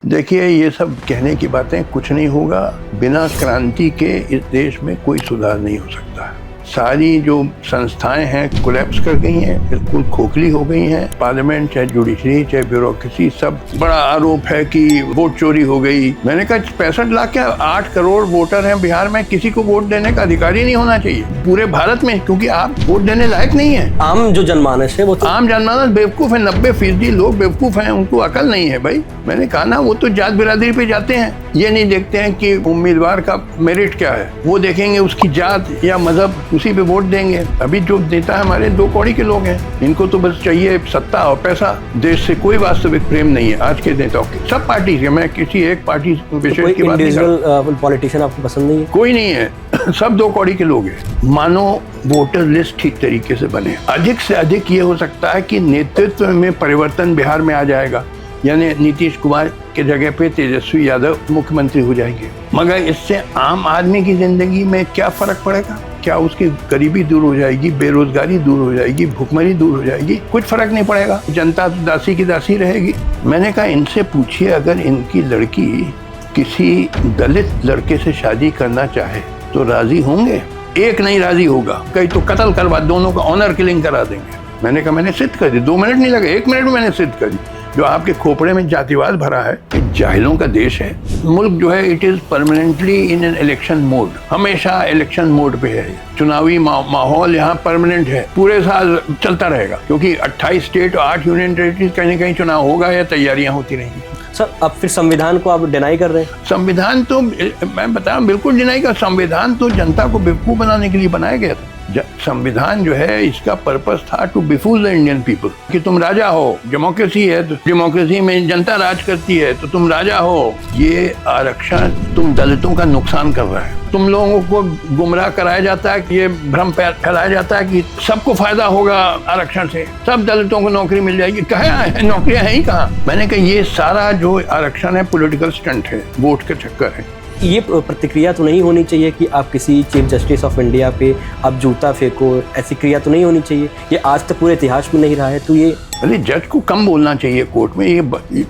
देखिए, ये सब कहने की बातें, कुछ नहीं होगा। बिना क्रांति के इस देश में कोई सुधार नहीं हो सकता है। सारी जो संस्थाएं हैं कोलैप्स कर गई हैं, बिल्कुल खोखली हो गई हैं। पार्लियामेंट, चाहे जुडिशरी, चाहे ब्यूरोक्रेसी, सब बड़ा आरोप है कि वोट चोरी हो गई। मैंने कहा 65 लाख क्या 8 करोड़ वोटर हैं बिहार में, किसी को वोट देने का अधिकार ही नहीं होना चाहिए पूरे भारत में, क्योंकि आप वोट देने लायक नहीं है। आम जो जनमानस है वो तो आम जनमानस बेवकूफ है। 90% लोग बेवकूफ हैं, उनको अकल नहीं है भाई। मैंने कहा ना, वो तो जात बिरादरी पे जाते हैं, ये नहीं देखते हैं कि उम्मीदवार का मेरिट क्या है। वो देखेंगे उसकी जात या मजहब, उसी पे वोट देंगे। अभी जो नेता हमारे 2 कौड़ी के लोग हैं, इनको तो बस चाहिए सत्ता और पैसा। देश से कोई वास्तविक प्रेम नहीं है आज के नेताओं के। सब पार्टी के, मैं किसी एक पार्टी विशेष की बात नहीं कर रहा। पॉलिटिशियन आपको पसंद नहीं है? कोई नहीं है, सब 2 कौड़ी के लोग हैं। मानो वोटर लिस्ट ठीक तरीके से बने। अधिक से अधिक ये हो सकता है कि नेतृत्व में परिवर्तन बिहार में आ जाएगा, यानी नीतीश कुमार के जगह पे तेजस्वी यादव मुख्यमंत्री हो जाएंगे। मगर इससे आम आदमी की जिंदगी में क्या फर्क पड़ेगा? क्या उसकी गरीबी दूर हो जाएगी, बेरोजगारी दूर हो जाएगी, भुखमरी दूर हो जाएगी? कुछ फर्क नहीं पड़ेगा। जनता तो दासी की दासी रहेगी। मैंने कहा, इनसे पूछिए, अगर इनकी लड़की किसी दलित लड़के से शादी करना चाहे तो राजी होंगे? एक नहीं राजी होगा, कहीं तो कत्ल करवा, दोनों का ऑनर किलिंग करा देंगे। मैंने कहा, मैंने सिद्ध कर दी, 2 मिनट नहीं लगे, 1 मिनट में मैंने सिद्ध कर दी। जो आपके खोपड़े में जातिवाद भरा है, जाहिलों का देश है। मुल्क जो है, it is permanently in an election mode, हमेशा इलेक्शन मोड पे है। चुनावी माहौल यहाँ परमानेंट है, पूरे साल चलता रहेगा, क्योंकि 28 स्टेट और 8 यूनियन टेरिटरीज कहीं कहीं चुनाव होगा या तैयारियां होती रहेंगी। सर, अब फिर संविधान को आप डिनाई कर रहे हैं? संविधान तो मैं बता रहा हूँ, बिल्कुल डिनाई का। संविधान तो जनता को बेवकूफ बनाने के लिए बनाया गया था। संविधान जो है, इसका पर्पस था टू बिफूल द इंडियन पीपल, कि तुम राजा हो। डेमोक्रेसी है तो डेमोक्रेसी में जनता राज करती है, तो तुम राजा हो। ये आरक्षण तुम दलितों का नुकसान कर रहा है। तुम लोगों को गुमराह कराया जाता है, कि ये भ्रम फैलाया जाता है कि सबको फायदा होगा आरक्षण से, सब दलितों को नौकरी मिल जाएगी। कहाँ है? नौकरियां हैं ही कहाँ? मैंने कहा, ये सारा जो आरक्षण है पॉलिटिकल स्टंट है, वोट के चक्कर है। ये प्रतिक्रिया तो नहीं होनी चाहिए कि आप किसी चीफ जस्टिस ऑफ इंडिया पे आप जूता फेंको, ऐसी क्रिया तो नहीं होनी चाहिए। ये आज तक पूरे इतिहास में नहीं रहा है, तो ये अरे जज को कम बोलना चाहिए कोर्ट में। ये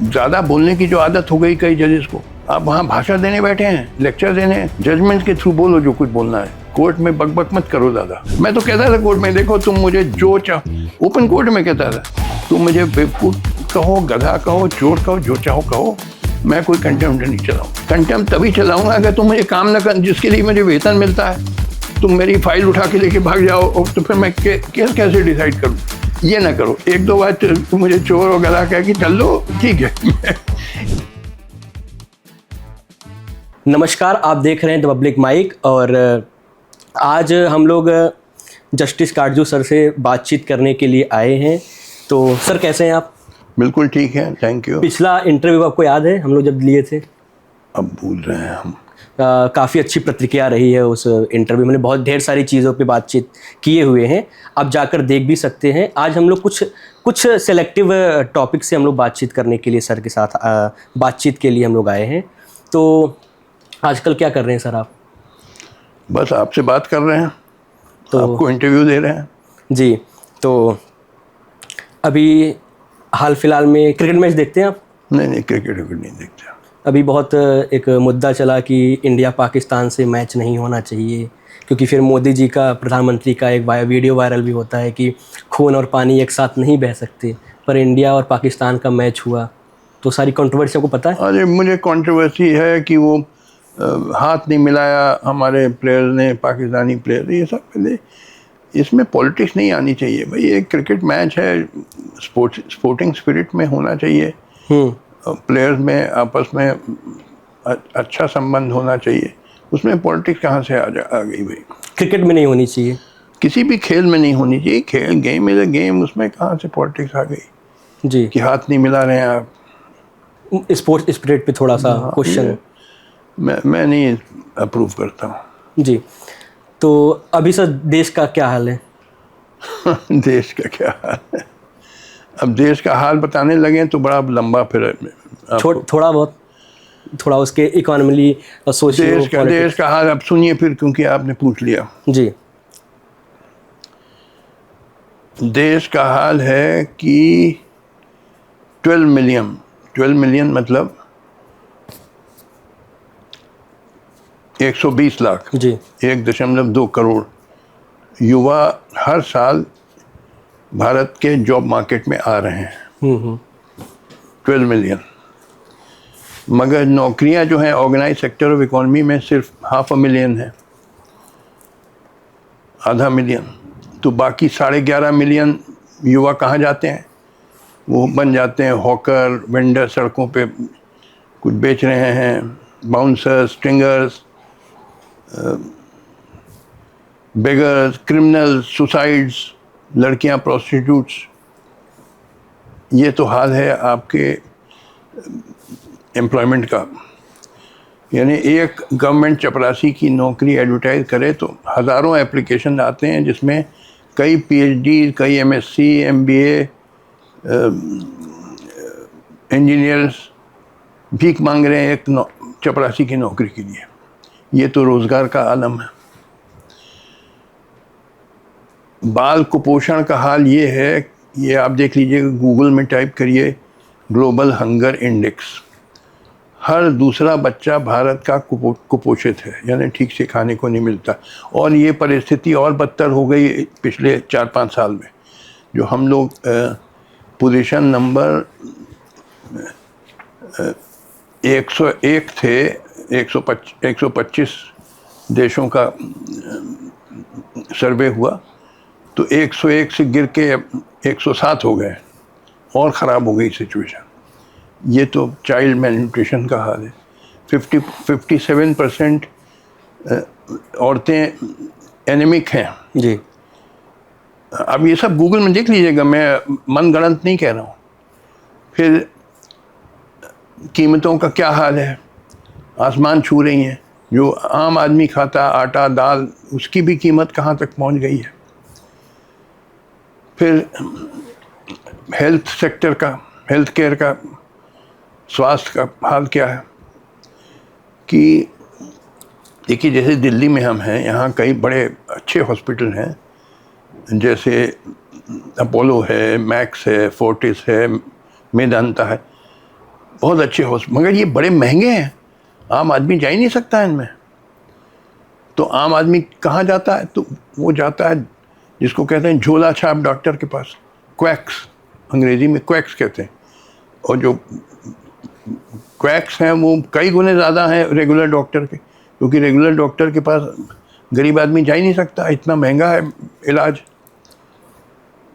ज़्यादा बोलने की जो आदत हो गई कई जजेस को। आप वहाँ भाषण देने बैठे हैं, लेक्चर देने, जजमेंट के थ्रू बोलो जो कुछ बोलना है। कोर्ट में बकबक मत करो ज़्यादा। मैं तो कहता था कोर्ट में, देखो तुम मुझे जो चाहो, ओपन कोर्ट में कहता था, तुम मुझे बेवकूफ कहो, गधा कहो, चोर कहो, जो चाहो कहो, मैं कोई कंटेम्प्ट नहीं चलाऊँ। कंटेम्प्ट तभी चलाऊंगा अगर तुम मुझे काम न कर, जिसके लिए मुझे वेतन मिलता है। तुम मेरी फाइल उठा के लेके भाग जाओ, तो फिर मैं केस कैसे डिसाइड करूँ? ये ना करो। 1-2 बार तुम मुझे चोर और गधा कह के चल लो, ठीक है। नमस्कार, आप देख रहे हैं द पब्लिक माइक, और आज हम लोग जस्टिस काटजू सर से बातचीत करने के लिए आए हैं। तो सर, कैसे हैं आप? बिल्कुल ठीक है, थैंक यू। पिछला इंटरव्यू आपको याद है, हम लोग जब लिए थे? अब भूल रहे हैं हम। काफ़ी अच्छी प्रतिक्रिया रही है उस इंटरव्यू में। बहुत ढेर सारी चीज़ों पे बातचीत किए हुए हैं, आप जाकर देख भी सकते हैं। आज हम लोग कुछ सेलेक्टिव टॉपिक से हम लोग बातचीत करने के लिए सर के साथ बातचीत के लिए हम लोग आए हैं। तो आजकल क्या कर रहे हैं सर आप? बस आपसे बात कर रहे हैं, तो आपको इंटरव्यू दे रहे हैं जी। तो अभी हाल फिलहाल में क्रिकेट मैच देखते हैं आप? नहीं, क्रिकेट नहीं देखते। अभी बहुत एक मुद्दा चला कि इंडिया पाकिस्तान से मैच नहीं होना चाहिए, क्योंकि फिर मोदी जी का, प्रधानमंत्री का एक वीडियो वायरल भी होता है कि खून और पानी एक साथ नहीं बह सकते, पर इंडिया और पाकिस्तान का मैच हुआ। तो सारी कंट्रोवर्सी आपको पता है? अरे मुझे कंट्रोवर्सी है कि वो हाथ नहीं मिलाया हमारे प्लेयर ने, पाकिस्तानी प्लेयर, ये सब पहले। इसमें पॉलिटिक्स नहीं आनी चाहिए भाई। एक क्रिकेट मैच है, स्पोर्टिंग स्पिरिट में होना चाहिए। प्लेयर्स में आपस में अच्छा संबंध होना चाहिए। उसमें पॉलिटिक्स कहाँ से आ गई भाई? क्रिकेट में नहीं होनी चाहिए, किसी भी खेल में नहीं होनी चाहिए। खेल, गेम इज अ गेम, उसमें कहाँ से पॉलिटिक्स आ गई जी? कि हाथ नहीं मिला रहे हैं आप। स्पोर्ट्स स्पिरिट पे थोड़ा सा क्वेश्चन मैं नहीं अप्रूव करता हूँ जी। तो अभी सर देश का क्या हाल है? देश का क्या हाल है? अब देश का हाल बताने लगे तो बड़ा लंबा फिर थोड़ा उसके इकोनॉमिकली सोशियो देश का हाल अब सुनिए फिर, क्योंकि आपने पूछ लिया जी। देश का हाल है कि 12 मिलियन मतलब 120 लाख, जी 1.2 करोड़ युवा हर साल भारत के जॉब मार्केट में आ रहे हैं। 12 मिलियन, मगर नौकरियां जो हैं ऑर्गेनाइज सेक्टर ऑफ इकोनॉमी में सिर्फ 500,000 है, आधा मिलियन। तो बाकी 11.5 मिलियन युवा कहाँ जाते हैं? वो बन जाते हैं हॉकर, वेंडर, सड़कों पे कुछ बेच रहे हैं, bouncers, stringers, beggars, criminals, suicides, लड़कियां प्रोस्टिट्यूट्स। ये तो हाल है आपके एम्प्लॉयमेंट का। यानी एक गवर्नमेंट चपरासी की नौकरी एडवर्टाइज करे तो हज़ारों एप्लीकेशन आते हैं, जिसमें कई पीएचडी, कई एमएससी, एमबीए, इंजीनियर्स भीख मांग रहे हैं एक चपरासी की नौकरी के लिए। ये तो रोज़गार का आलम है। बाल कुपोषण का हाल ये है, ये आप देख लीजिए, गूगल में टाइप करिए ग्लोबल हंगर इंडेक्स। हर दूसरा बच्चा भारत का कुपोषित है, यानी ठीक से खाने को नहीं मिलता। और ये परिस्थिति और बदतर हो गई पिछले 4-5 साल में। जो हम लोग पोजीशन नंबर 101 थे, 125 देशों का सर्वे हुआ, तो 101 से गिर के 107 हो गए, और ख़राब हो गई सिचुएशन। ये तो चाइल्ड मेल न्यूट्रिशन का हाल है। 57% औरतें एनीमिक हैं जी। अब ये सब गूगल में देख लीजिएगा, मैं मनगढ़ंत नहीं कह रहा हूँ। फिर कीमतों का क्या हाल है, आसमान छू रही हैं। जो आम आदमी खाता आटा दाल, उसकी भी कीमत कहाँ तक पहुँच गई है। फिर हेल्थ सेक्टर का, हेल्थ केयर का, स्वास्थ्य का हाल क्या है कि देखिए, जैसे दिल्ली में हम हैं, यहाँ कई बड़े अच्छे हॉस्पिटल हैं, जैसे अपोलो है, मैक्स है, फोर्टिस है, मेदांता है, बहुत अच्छे हॉस्पिटल, मगर ये बड़े महंगे हैं, आम आदमी जा ही नहीं सकता इनमें। तो आम आदमी कहाँ जाता है? तो वो जाता है जिसको कहते हैं झोला छाप डॉक्टर के पास, क्वैक्स, अंग्रेजी में क्वैक्स कहते हैं। और जो क्वैक्स हैं वो कई गुने ज़्यादा हैं रेगुलर डॉक्टर के, क्योंकि रेगुलर डॉक्टर के पास गरीब आदमी जा ही नहीं सकता, इतना महंगा है इलाज।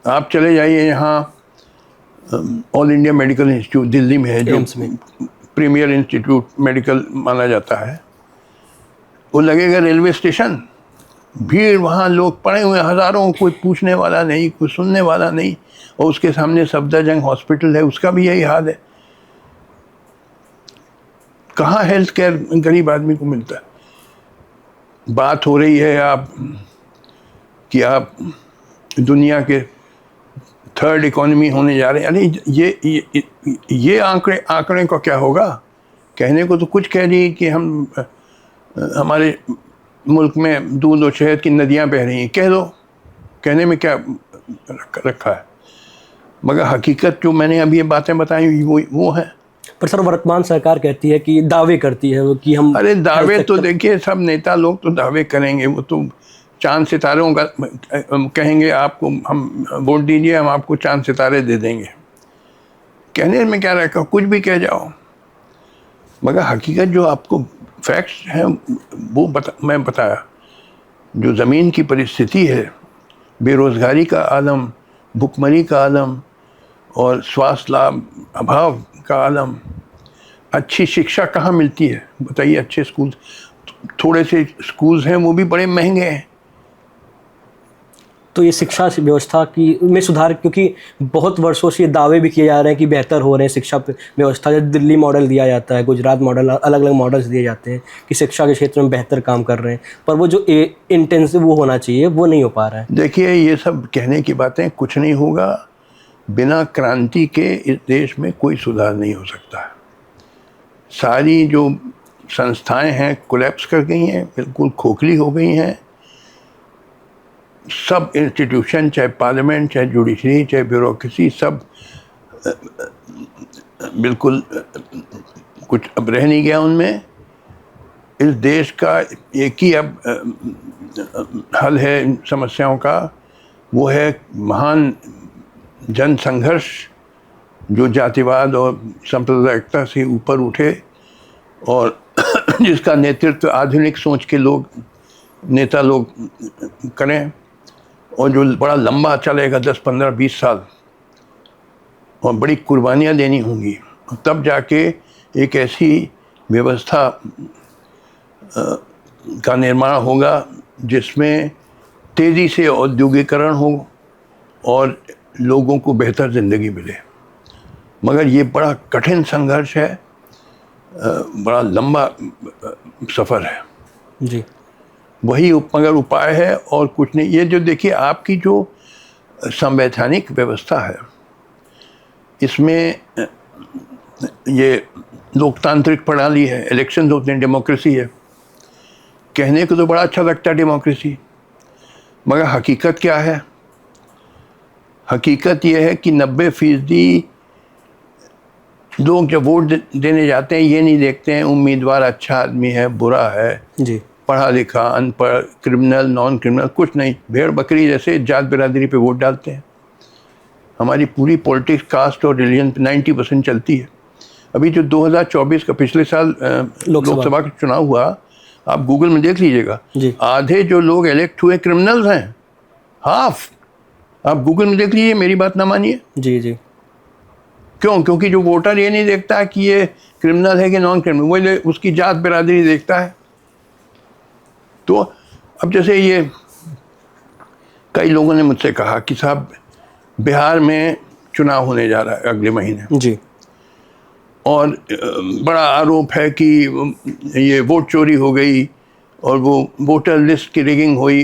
आप चले जाइए यहाँ all India medical institute Delhi में है, जो प्रीमियर इंस्टीट्यूट मेडिकल माना जाता है, वो लगेगा रेलवे स्टेशन। भीड़, वहाँ लोग पड़े हुए हज़ारों, कोई पूछने वाला नहीं, कोई सुनने वाला नहीं। और उसके सामने सफदरजंग हॉस्पिटल है, उसका भी यही हाल है। कहाँ हेल्थ केयर गरीब आदमी को मिलता है। बात हो रही है आप कि आप दुनिया के थर्ड इकोनॉमी होने जा रहे हैं। अरे ये आंकड़े का क्या होगा? कहने को तो कुछ कह रही है कि हम हमारे मुल्क में दूध और शहद की नदियां बह रही हैं, कह दो, कहने में क्या रखा है। मगर हकीकत जो मैंने अभी ये बातें बताई वो है। पर सर, वर्तमान सरकार कहती है कि दावे करती है वो कि हम, अरे दावे तो देखिए, सब नेता लोग तो दावे करेंगे, वो तो चांद सितारों का कहेंगे, आपको हम वोट दीजिए, हम आपको चांद सितारे दे देंगे। कहने में क्या रखा, कुछ भी कह जाओ। मगर हकीकत जो आपको फैक्ट्स हैं वो मैं बताया। जो ज़मीन की परिस्थिति है, बेरोज़गारी का आलम, भुखमरी का आलम और स्वास्थ्य लाभ अभाव का आलम। अच्छी शिक्षा कहाँ मिलती है बताइए? अच्छे स्कूल, थोड़े से स्कूल्स हैं वो भी बड़े महंगे हैं। तो ये शिक्षा व्यवस्था की में सुधार, क्योंकि बहुत वर्षों से ये दावे भी किए जा रहे हैं कि बेहतर हो रहे हैं शिक्षा व्यवस्था। जैसे दिल्ली मॉडल दिया जाता है, गुजरात मॉडल, अलग अलग मॉडल्स दिए जाते हैं कि शिक्षा के क्षेत्र में बेहतर काम कर रहे हैं, पर वो जो इंटेंसिव वो होना चाहिए वो नहीं हो पा रहा है। देखिए, ये सब कहने की बातें, कुछ नहीं होगा। बिना क्रांति के इस देश में कोई सुधार नहीं हो सकता है। सारी जो संस्थाएं हैं कोलैप्स कर गई हैं, बिल्कुल खोखली हो गई हैं। सब इंस्टीट्यूशन, चाहे पार्लियामेंट, चाहे जुडिशरी, चाहे ब्यूरोक्रेसी, सब बिल्कुल कुछ अब रह नहीं गया उनमें। इस देश का एक ही अब हल है इन समस्याओं का, वो है महान जन संघर्ष जो जातिवाद और सांप्रदायिकता से ऊपर उठे और जिसका नेतृत्व आधुनिक सोच के लोग, नेता लोग करें, और जो बड़ा लंबा चलेगा 10, 15, 20 साल, और बड़ी कुर्बानियाँ देनी होंगी, तब जाके एक ऐसी व्यवस्था का निर्माण होगा जिसमें तेज़ी से औद्योगिकरण हो और लोगों को बेहतर ज़िंदगी मिले। मगर ये बड़ा कठिन संघर्ष है, बड़ा लंबा सफ़र है जी। वही मगर उपाय है और कुछ नहीं। ये जो देखिए आपकी जो संवैधानिक व्यवस्था है, इसमें ये लोकतांत्रिक प्रणाली है, इलेक्शन होते हैं, डेमोक्रेसी है। कहने को तो बड़ा अच्छा लगता है डेमोक्रेसी, मगर हकीकत क्या है? हकीकत ये है कि 90% लोग जब वोट देने जाते हैं ये नहीं देखते हैं उम्मीदवार अच्छा आदमी है, बुरा है, जी, पढ़ा लिखा, अनपढ़, क्रिमिनल, नॉन क्रिमिनल, कुछ नहीं। भेड़ बकरी जैसे जात बिरादरी पे वोट डालते हैं। हमारी पूरी पॉलिटिक्स कास्ट और रिलीजन पे 90% चलती है। अभी जो 2024 का पिछले साल लोकसभा का चुनाव हुआ, आप गूगल में देख लीजिएगा, आधे जो लोग इलेक्ट हुए क्रिमिनल्स हैं, हाफ। आप गूगल में देख लीजिए, मेरी बात ना मानिए। जी जी। क्यों? क्योंकि जो वोटर ये नहीं देखता है कि ये क्रिमिनल है कि नॉन क्रिमिनल, वो उसकी जात बिरादरी देखता है। तो अब जैसे ये कई लोगों ने मुझसे कहा कि साहब बिहार में चुनाव होने जा रहा है अगले महीने जी, और बड़ा आरोप है कि ये वोट चोरी हो गई और वो वोटर लिस्ट की रिगिंग हुई,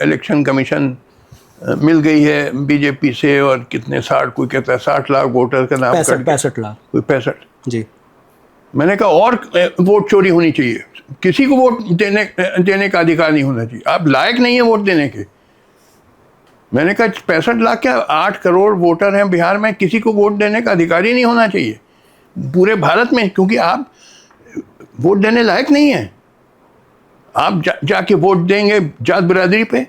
इलेक्शन कमीशन मिल गई है बीजेपी से, और कितने 60, कोई कहता है 60 लाख वोटर का नाम, 65 लाख, कोई 65। जी। मैंने कहा और वोट चोरी होनी चाहिए, किसी को वोट देने का अधिकार नहीं होना चाहिए, आप लायक नहीं है वोट देने के। मैंने कहा 65 लाख क्या 8 करोड़ वोटर हैं बिहार में, किसी को वोट देने का अधिकार ही नहीं होना चाहिए पूरे भारत में, क्योंकि आप वोट देने लायक नहीं हैं। आप जाके वोट देंगे जात बिरादरी पे,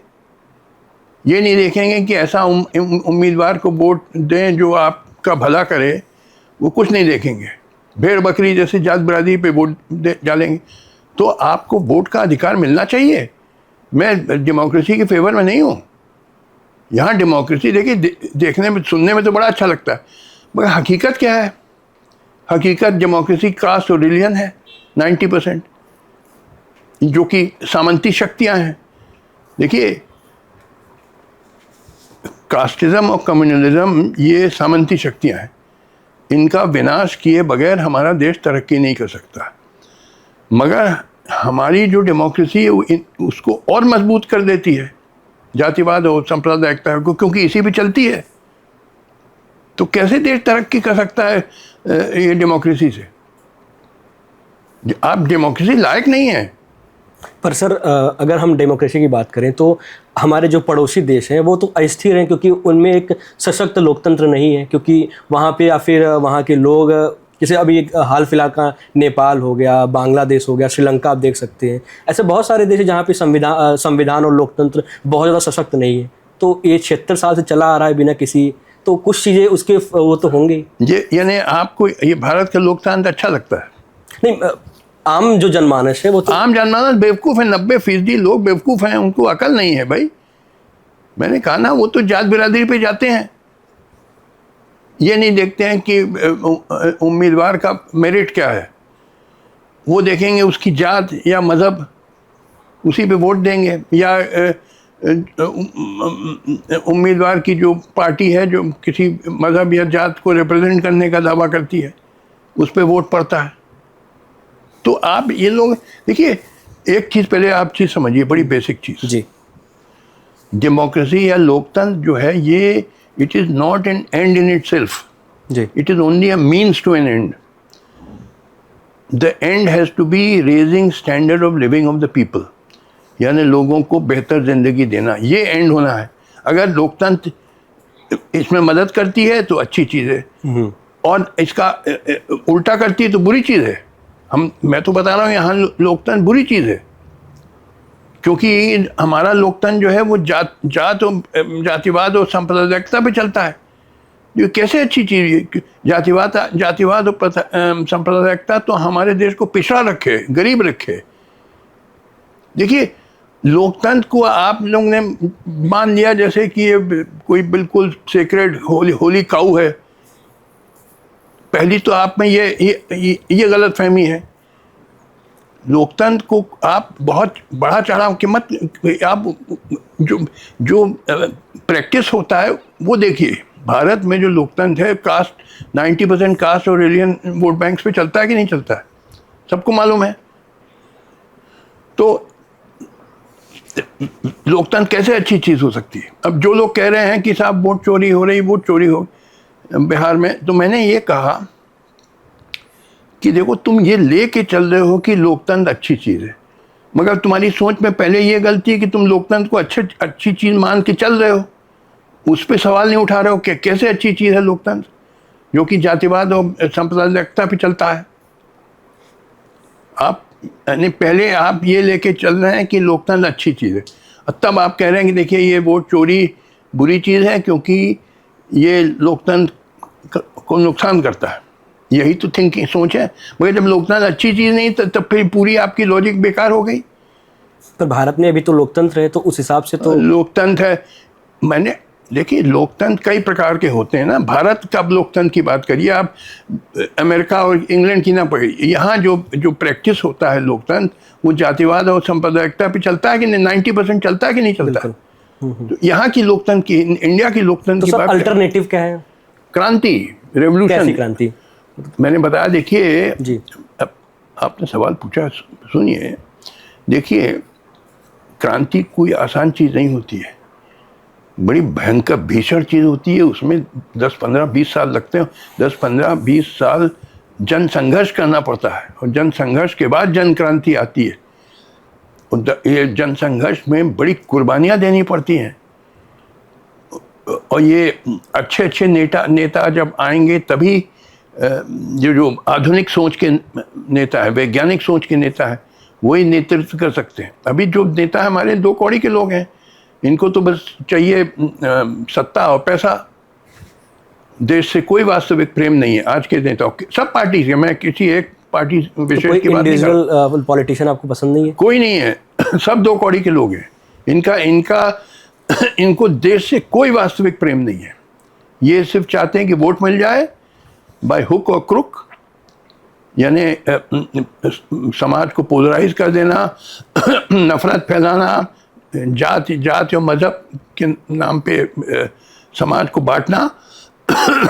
ये नहीं देखेंगे कि ऐसा उम्मीदवार को वोट दें जो आपका भला करे, वो कुछ नहीं देखेंगे। भेड़ बकरी जैसे जात बिरादरी पे वोट डालेंगे। तो आपको वोट का अधिकार मिलना चाहिए। मैं डेमोक्रेसी के फेवर में नहीं हूँ। यहाँ डेमोक्रेसी देखिए देखने में, सुनने में तो बड़ा अच्छा लगता है, मगर हकीकत क्या है? हकीकत डेमोक्रेसी कास्ट और रिलीजन है 90%, जो कि सामंती शक्तियाँ हैं। देखिए कास्टिज्म और कम्युनलिज्म ये सामंती शक्तियाँ हैं, इनका विनाश किए बगैर हमारा देश तरक्की नहीं कर सकता। मगर हमारी जो डेमोक्रेसी है उसको और मजबूत कर देती है जातिवाद और सांप्रदायिकता को, क्योंकि इसी पे चलती है। तो कैसे देश तरक्की कर सकता है ये डेमोक्रेसी से? आप डेमोक्रेसी लायक नहीं है। पर सर अगर हम डेमोक्रेसी की बात करें तो हमारे जो पड़ोसी देश हैं वो तो अस्थिर हैं, क्योंकि उनमें एक सशक्त लोकतंत्र नहीं है, क्योंकि वहाँ पे या फिर वहाँ के लोग, जैसे अभी एक हाल फिलहाल का नेपाल हो गया, बांग्लादेश हो गया, श्रीलंका आप देख सकते हैं, ऐसे बहुत सारे देश हैं जहाँ पे संविधान और लोकतंत्र बहुत ज़्यादा सशक्त नहीं है। तो ये 76 साल से चला आ रहा है बिना किसी, तो कुछ चीज़ें उसके वो तो होंगे। ये यानी आपको ये भारत का लोकतंत्र अच्छा लगता है? नहीं, आम जो जनमानस है वो तो आम जनमानस बेवकूफ़ है। 90% लोग बेवकूफ़ हैं, उनको अकल नहीं है भाई। मैंने कहा ना, वो तो जात बिरादरी पे जाते हैं, ये नहीं देखते हैं कि उम्मीदवार का मेरिट क्या है। वो देखेंगे उसकी जात या मज़हब, उसी पे वोट देंगे, या उम्मीदवार की जो पार्टी है जो किसी मज़हब या जात को रिप्रेजेंट करने का दावा करती है, उस पे वोट पड़ता है। तो आप ये लोग देखिए, एक चीज़ पहले आप चीज़ समझिए, बड़ी बेसिक चीज़ जी। डेमोक्रेसी या लोकतंत्र जो है, ये it is not an end in itself, जी, it is only a means to an end. The end has to be raising standard of living of the people, यानी लोगों को बेहतर ज़िंदगी देना, ये एंड होना है। अगर लोकतंत्र इसमें मदद करती है तो अच्छी चीज़ है, और इसका उल्टा करती है तो बुरी चीज़ है। मैं तो बता रहा हूँ यहाँ लोकतंत्र बुरी चीज़ है, क्योंकि हमारा लोकतंत्र जो है वो जातिवाद और सांप्रदायिकता पे चलता है। ये कैसे अच्छी चीज़ है? जातिवाद और सांप्रदायिकता तो हमारे देश को पिछड़ा रखे, गरीब रखे। देखिए, लोकतंत्र को आप लोग ने मान लिया जैसे कि ये कोई बिल्कुल सेक्रेड होली काऊ है। पहली तो आप में ये गलत फहमी है। लोकतंत्र को आप बहुत बड़ा चढ़ाव के मत, आप जो प्रैक्टिस होता है वो देखिए। भारत में जो लोकतंत्र है, कास्ट 90% कास्ट और रिलीजन वोट बैंक्स पे चलता है कि नहीं चलता है, सबको मालूम है। तो लोकतंत्र कैसे अच्छी चीज़ हो सकती है? अब जो लोग कह रहे हैं कि साहब वोट चोरी हो बिहार में, तो मैंने ये कहा कि देखो, तुम ये लेके चल रहे हो कि लोकतंत्र अच्छी चीज़ है, मगर तुम्हारी सोच में पहले ये गलती है कि तुम लोकतंत्र को अच्छी चीज़ मान के चल रहे हो, उस पर सवाल नहीं उठा रहे हो कि कैसे अच्छी चीज़ है लोकतंत्र, जो कि जातिवाद और सांप्रदायिकता पे चलता है। आप पहले आप ये लेके चल रहे हैं कि लोकतंत्र अच्छी चीज़ है, और तब आप कह रहे हैं कि देखिए ये वोट चोरी बुरी चीज़ है क्योंकि ये लोकतंत्र को नुकसान करता है। यही तो थिंकिंग सोच है। मगर जब लोकतंत्र अच्छी चीज़ नहीं तब फिर पूरी आपकी लॉजिक बेकार हो गई। पर भारत में अभी तो लोकतंत्र है, तो उस हिसाब से तो लोकतंत्र है। मैंने देखिए, लोकतंत्र कई प्रकार के होते हैं ना। भारत का लोकतंत्र की बात करिए आप, अमेरिका और इंग्लैंड की ना पढ़िए। यहाँ जो प्रैक्टिस होता है लोकतंत्र, वो जातिवाद और सांप्रदायिकता पे चलता है कि नहीं, 90% चलता है कि नहीं चलता। तो यहाँ की लोकतंत्र की, इंडिया की लोकतंत्र की बात, अल्टरनेटिव क्या है? क्रांति, रेवोल्यूशन। क्रांति मैंने बताया, देखिए जी, आपने सवाल पूछा, सुनिए। देखिए, क्रांति कोई आसान चीज़ नहीं होती है, बड़ी भयंकर भीषण चीज़ होती है। उसमें 10, 15, 20 साल लगते हैं। 10, 15, 20 साल जन संघर्ष करना पड़ता है, और जन संघर्ष के बाद जन क्रांति आती है। ये जन संघर्ष में बड़ी कुर्बानियाँ देनी पड़ती हैं, और ये अच्छे नेता जब आएंगे तभी जो आधुनिक सोच के नेता है, वैज्ञानिक सोच के नेता है, वही नेतृत्व कर सकते हैं। अभी जो नेता हमारे 2 कौड़ी के लोग हैं, इनको तो बस चाहिए सत्ता और पैसा। देश से कोई वास्तविक प्रेम नहीं है आज के नेताओं के, सब पार्टी के। मैं किसी एक पार्टी विशेष की बात नहीं कर रहा। पॉलिटिशियन आपको पसंद नहीं है? कोई नहीं है, सब 2 कौड़ी के लोग हैं। इनको देश से कोई वास्तविक प्रेम नहीं है। ये सिर्फ चाहते हैं कि वोट मिल जाए बाय हुक और क्रुक, यानी समाज को पोलराइज कर देना, नफरत फैलाना, जाति और मजहब के नाम पे समाज को बांटना,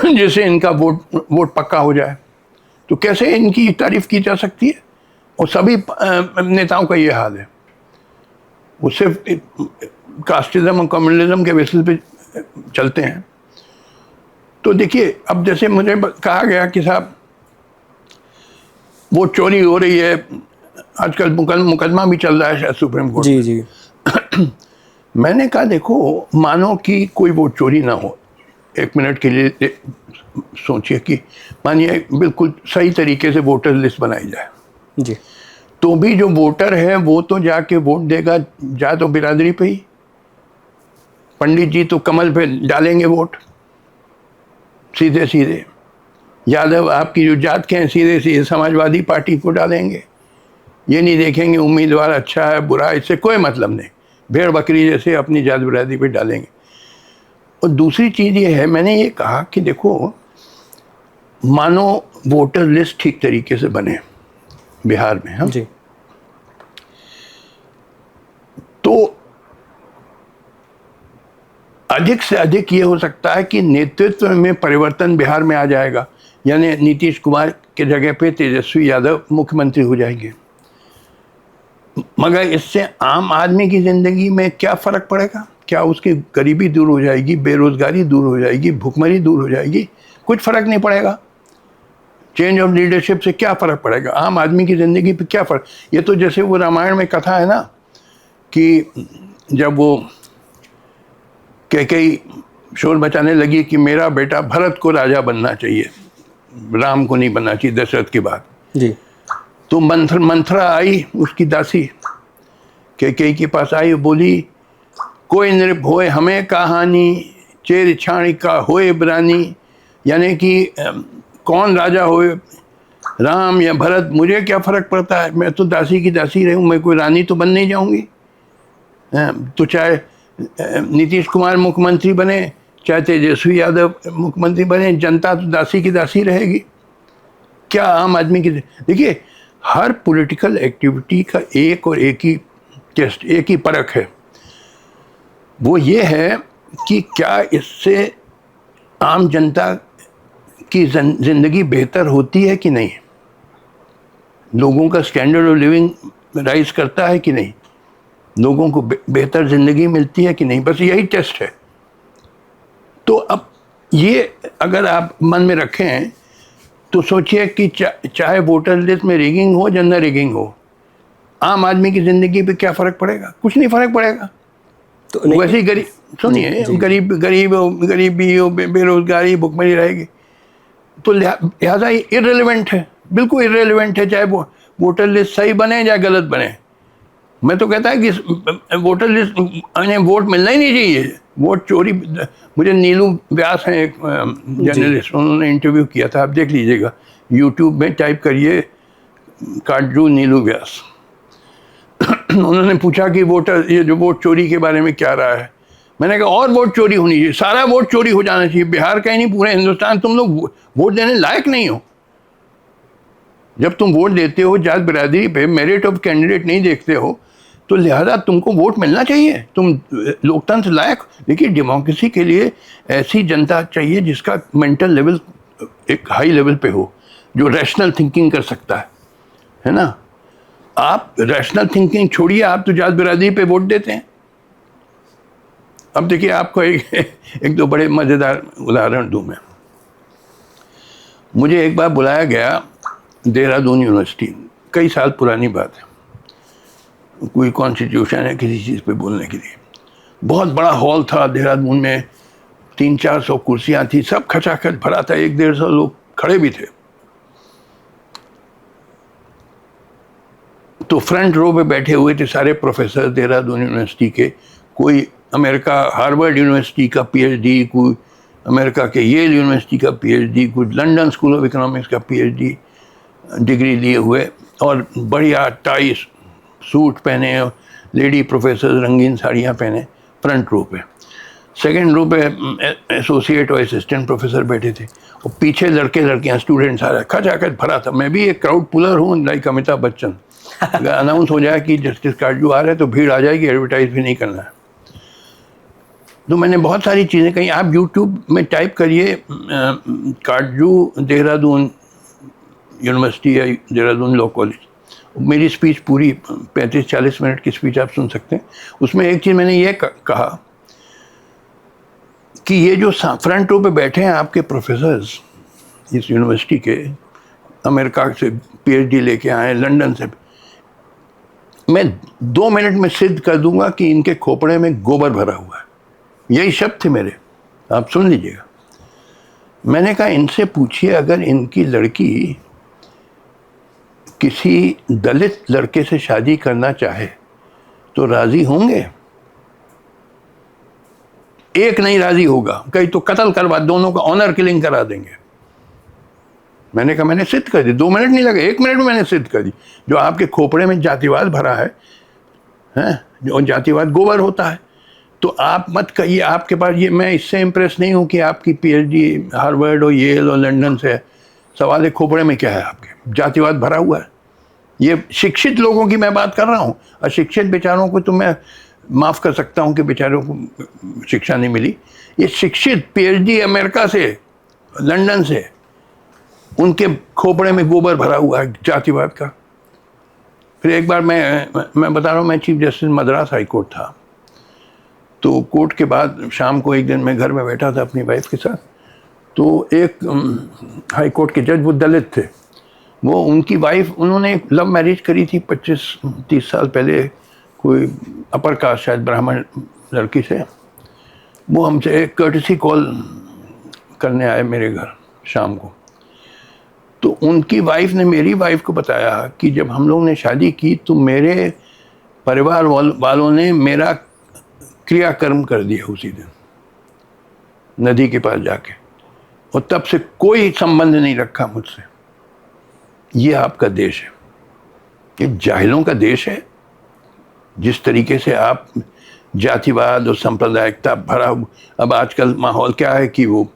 जिससे इनका वोट पक्का हो जाए। तो कैसे इनकी तारीफ की जा सकती है? और सभी नेताओं का ये हाल है। वो सिर्फ कास्टिज्म और कम्युनलिज्म के बेसिस पे चलते हैं। तो देखिए, अब जैसे मुझे कहा गया कि साहब वो चोरी हो रही है, आजकल मुकदमा भी चल रहा है शायद सुप्रीम कोर्ट। जी जी। मैंने कहा, देखो, मानो कि कोई वोट चोरी ना हो, 1 मिनट के लिए सोचिए कि मानिए बिल्कुल सही तरीके से वोटर लिस्ट बनाई जाए जी, तो भी जो वोटर है वो तो जाके वोट देगा जात और बिरादरी पे ही। पंडित जी तो कमल पे डालेंगे वोट, सीधे सीधे। यादव आपकी जो जात के हैं सीधे सीधे समाजवादी पार्टी को डालेंगे। ये नहीं देखेंगे उम्मीदवार अच्छा है बुरा है, इससे कोई मतलब नहीं, भेड़ बकरी जैसे अपनी जात बिरादरी पे डालेंगे। और दूसरी चीज़ ये है, मैंने ये कहा कि देखो, मानो वोटर लिस्ट ठीक तरीके से बने बिहार में, हम जी, तो अधिक से अधिक ये हो सकता है कि नेतृत्व में परिवर्तन बिहार में आ जाएगा, यानी नीतीश कुमार के जगह पे तेजस्वी यादव मुख्यमंत्री हो जाएंगे। मगर इससे आम आदमी की ज़िंदगी में क्या फ़र्क पड़ेगा? क्या उसकी गरीबी दूर हो जाएगी, बेरोज़गारी दूर हो जाएगी, भुखमरी दूर हो जाएगी? कुछ फ़र्क नहीं पड़ेगा। चेंज ऑफ लीडरशिप से क्या फ़र्क पड़ेगा? आम आदमी की ज़िंदगी पे क्या फ़र्क? ये तो जैसे वो रामायण में कथा है ना, कि जब वो कैकेयी शोर मचाने लगी कि मेरा बेटा भरत को राजा बनना चाहिए, राम को नहीं बनना चाहिए, दशरथ की बात। जी, तो मंथरा आई, उसकी दासी कैकेयी के पास आई, बोली कोई नृप होए हमें कहानी, चेर छाणिका होए बरानी, यानी कि कौन राजा होए, राम या भरत, मुझे क्या फ़र्क पड़ता है, मैं तो दासी की दासी रही हूँ, मैं कोई रानी तो बन नहीं जाऊँगी। तो चाहे नीतीश कुमार मुख्यमंत्री बने, चाहे तेजस्वी यादव मुख्यमंत्री बने, जनता तो दासी की दासी रहेगी। क्या आम आदमी की, देखिए हर पॉलिटिकल एक्टिविटी का एक ही टेस्ट, एक ही परख है, वो ये है कि क्या इससे आम जनता की ज़िंदगी बेहतर होती है कि नहीं, लोगों का स्टैंडर्ड ऑफ लिविंग राइज करता है कि नहीं, लोगों को बेहतर ज़िंदगी मिलती है कि नहीं, बस यही टेस्ट है। तो अब ये अगर आप मन में रखें तो सोचिए कि चाहे वोटर लिस्ट में रिगिंग हो, जनरल रिगिंग हो, आम आदमी की ज़िंदगी पे क्या फ़र्क पड़ेगा? कुछ नहीं फ़र्क पड़ेगा। तो वैसे ही गरीब, सुनिए, गरीबी हो, बेरोजगारी, भुखमरी रहेगी, तो लिहाजा इर्रेलेवेंट है, बिल्कुल इर्रेलेवेंट है, चाहे वो वोटर लिस्ट सही बने या गलत बने। मैं तो कहता है कि वोटर लिस्ट यानी वोट मिलना ही नहीं चाहिए, वोट चोरी। मुझे नीलू व्यास हैं एक जर्नलिस्ट, उन्होंने इंटरव्यू किया था, आप देख लीजिएगा, यूट्यूब में टाइप करिए काटजू नीलू व्यास। उन्होंने पूछा कि वोटर, ये जो वोट चोरी के बारे में क्या रहा है। मैंने कहा और वोट चोरी होनी चाहिए, सारा वोट चोरी हो जाना चाहिए, बिहार का ही नहीं पूरे हिंदुस्तान। तुम लोग वोट देने लायक नहीं हो। जब तुम वोट देते हो जात बिरादरी पे, मेरिट ऑफ कैंडिडेट नहीं देखते हो, तो लिहाजा तुमको वोट मिलना चाहिए, तुम लोकतंत्र लायक। देखिए डेमोक्रेसी के लिए ऐसी जनता चाहिए जिसका मेंटल लेवल एक हाई लेवल पे हो, जो रैशनल थिंकिंग कर सकता है ना। आप रैशनल थिंकिंग छोड़िए, आप तो जात बिरादरी पे वोट देते हैं। अब देखिए आपको एक दो बड़े मज़ेदार उदाहरण दूं मैं। मुझे एक बार बुलाया गया देहरादून यूनिवर्सिटी, कई साल पुरानी बात है, कोई कॉन्स्टिट्यूशन है किसी चीज़ पे बोलने के लिए। बहुत बड़ा हॉल था देहरादून में, 300-400 कुर्सियाँ थी, सब खचाखच भरा था, 100-150 लोग खड़े भी थे। तो फ्रंट रो पे बैठे हुए थे सारे प्रोफेसर देहरादून यूनिवर्सिटी के, कोई अमेरिका हार्वर्ड यूनिवर्सिटी का पीएचडी, कोई अमेरिका के येल यूनिवर्सिटी का पीएचडी, कोई लंदन स्कूल ऑफ इकोनॉमिक्स का पीएचडी डिग्री लिए हुए, और बढ़िया टाई सूट पहने, लेडी प्रोफेसर रंगीन साड़ियाँ पहने फ्रंट रो पे। सेकंड रो पे एसोसिएट और असिस्टेंट प्रोफेसर बैठे थे, और पीछे लड़के लड़कियाँ स्टूडेंट सारा खचाखच भरा था। मैं भी एक क्राउड पुलर हूँ, लाइक अमिताभ बच्चन। अगर अनाउंस हो जाए कि जस्टिस काटजू आ रहे हैं तो भीड़ आ जाएगी, एडवर्टाइज भी नहीं करना है। तो मैंने बहुत सारी चीज़ें कही, आप यूट्यूब में टाइप करिए काटजू देहरादून यूनिवर्सिटी या देहरादून लॉ कॉलेज, मेरी स्पीच पूरी 35-40 मिनट की स्पीच आप सुन सकते हैं। उसमें एक चीज़ मैंने ये कहा कि ये जो फ्रंट रो पे बैठे हैं आपके प्रोफेसर्स इस यूनिवर्सिटी के, अमेरिका से पीएचडी लेके आए, लंदन से, मैं 2 मिनट में सिद्ध कर दूंगा कि इनके खोपड़े में गोबर भरा हुआ है। यही शब्द थे मेरे, आप सुन लीजिएगा। मैंने कहा इनसे पूछिए, अगर इनकी लड़की किसी दलित लड़के से शादी करना चाहे तो राजी होंगे? एक नहीं राजी होगा, कहीं तो कत्ल करवा, दोनों का ऑनर किलिंग करा देंगे। मैंने कहा मैंने सिद्ध कर दी, 2 मिनट नहीं लगे, 1 मिनट में मैंने सिद्ध कर दी। जो आपके खोपड़े में जातिवाद भरा है, जो जातिवाद गोबर होता है, तो आप मत कहिए आपके पास ये, मैं इससे इम्प्रेस नहीं हूँ कि आपकी पीएचडी हार्वर्ड और येल और लंदन से है। सवाल है खोपड़े में क्या है, आपके जातिवाद भरा हुआ है। ये शिक्षित लोगों की मैं बात कर रहा हूँ, अशिक्षित बेचारों को तो मैं माफ़ कर सकता हूँ कि बेचारों को शिक्षा नहीं मिली। ये शिक्षित पीएचडी अमेरिका से, लंदन से, उनके खोपड़े में गोबर भरा हुआ है जातिवाद का। फिर एक बार मैं बता रहा हूँ, मैं chief justice Madras high court था, तो कोर्ट के बाद शाम को एक दिन मैं घर में बैठा था अपनी वाइफ के साथ, तो एक हाई कोर्ट के जज, वो दलित थे, वो उनकी वाइफ, उन्होंने एक लव मैरिज करी थी 25-30 साल पहले, कोई अपर कास्ट शायद ब्राह्मण लड़की से। वो हमसे एक कर्टसी कॉल करने आए मेरे घर शाम को। तो उनकी वाइफ ने मेरी वाइफ को बताया कि जब हम लोग ने शादी की तो मेरे परिवार वालों ने मेरा क्रियाकर्म कर दिया उसी दिन नदी के पास जाके, और तब से कोई संबंध नहीं रखा मुझसे। ये आपका देश है, ये जाहिलों का देश है। जिस तरीके से आप जातिवाद और सांप्रदायिकता भरा, अब आजकल माहौल क्या है कि वो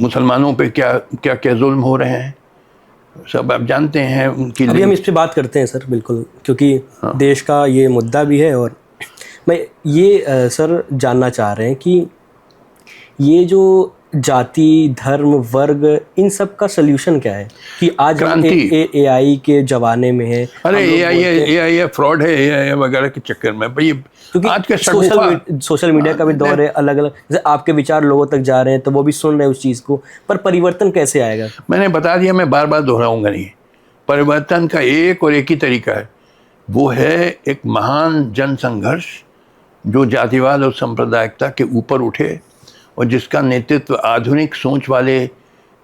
मुसलमानों पे क्या क्या क्या जुल्म हो रहे हैं, सब आप जानते हैं उनकी। अभी हम इस पे बात करते हैं सर, बिल्कुल, क्योंकि देश का ये मुद्दा भी है। और मैं ये सर जानना चाह रहे हैं कि ये जो जाति, धर्म, वर्ग, इन सब का सल्यूशन क्या है कि आज हम AI के जमाने में है। अरे AI फ्रॉड है, AI वगैरह के चक्कर में भाई, आज के सोशल मीडिया का भी दौर है, अलग अलग जैसे आपके विचार लोगों तक जा रहे हैं तो वो भी सुन रहे हैं उस चीज़ को, पर परिवर्तन कैसे आएगा? मैंने बता दिया, मैं बार बार दोहराऊंगा नहीं। परिवर्तन का एक और एक ही तरीका है, वो है एक महान जन संघर्ष जो जातिवाद और सांप्रदायिकता के ऊपर उठे और जिसका नेतृत्व आधुनिक सोच वाले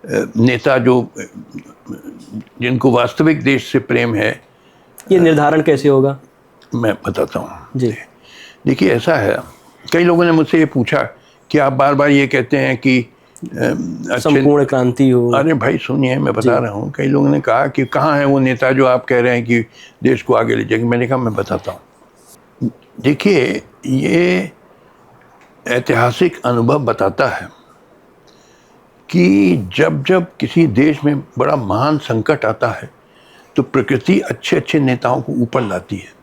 नेता जो जिनको वास्तविक देश से प्रेम है। ये निर्धारण कैसे होगा? मैं बताता हूँ जी। देखिए, ऐसा है, कई लोगों ने मुझसे ये पूछा कि आप बार बार ये कहते हैं कि संपूर्ण क्रांति हो। अरे भाई सुनिए, मैं बता रहा हूँ। कई लोगों ने कहा कि कहाँ है वो नेता जो आप कह रहे हैं कि देश को आगे ले जाएंगे। मैंने कहा मैं बताता हूँ। देखिए, ये ऐतिहासिक अनुभव बताता है कि जब जब किसी देश में बड़ा महान संकट आता है तो प्रकृति अच्छे अच्छे नेताओं को ऊपर लाती है।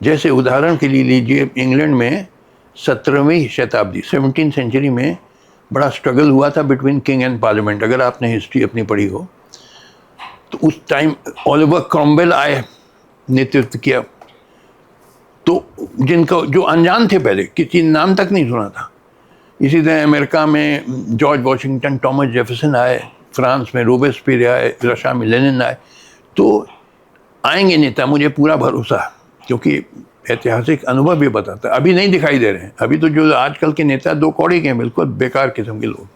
जैसे उदाहरण के लिए लीजिए, इंग्लैंड में 17वीं शताब्दी 17th सेंचुरी में बड़ा स्ट्रगल हुआ था बिटवीन किंग एंड पार्लियामेंट। अगर आपने हिस्ट्री अपनी पढ़ी हो तो उस टाइम ओलिवर क्रॉमवेल आए, नेतृत्व किया। तो जिनको जो अनजान थे, पहले किसी नाम तक नहीं सुना था। इसी तरह अमेरिका में जॉर्ज वॉशिंगटन, थॉमस जेफरसन आए, फ्रांस में रोबेस्पियर आए, रशिया में लेनिन आए। तो आएंगे नेता, मुझे पूरा भरोसा है, क्योंकि ऐतिहासिक अनुभव भी बताता है। अभी नहीं दिखाई दे रहे हैं। अभी तो जो आजकल के नेता दो कौड़ी के हैं, बिल्कुल बेकार किस्म के लोग।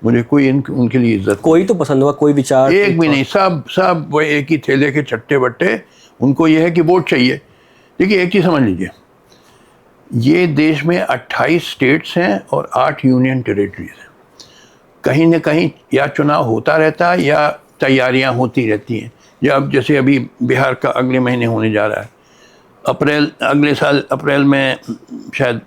मुझे कोई उनके लिए इज्जत, कोई तो पसंद हुआ, कोई विचार एक भी नहीं, सब वो एक ही थैले के चट्टे बट्टे। उनको ये है कि वोट चाहिए। देखिए, एक चीज़ समझ लीजिए, ये देश में 28 स्टेट्स हैं और 8 यूनियन टेरिटरीज हैं। कहीं न कहीं या चुनाव होता रहता है या तैयारियां होती रहती हैं। या अब जैसे अभी बिहार का अगले महीने होने जा रहा है, अगले साल अप्रैल में शायद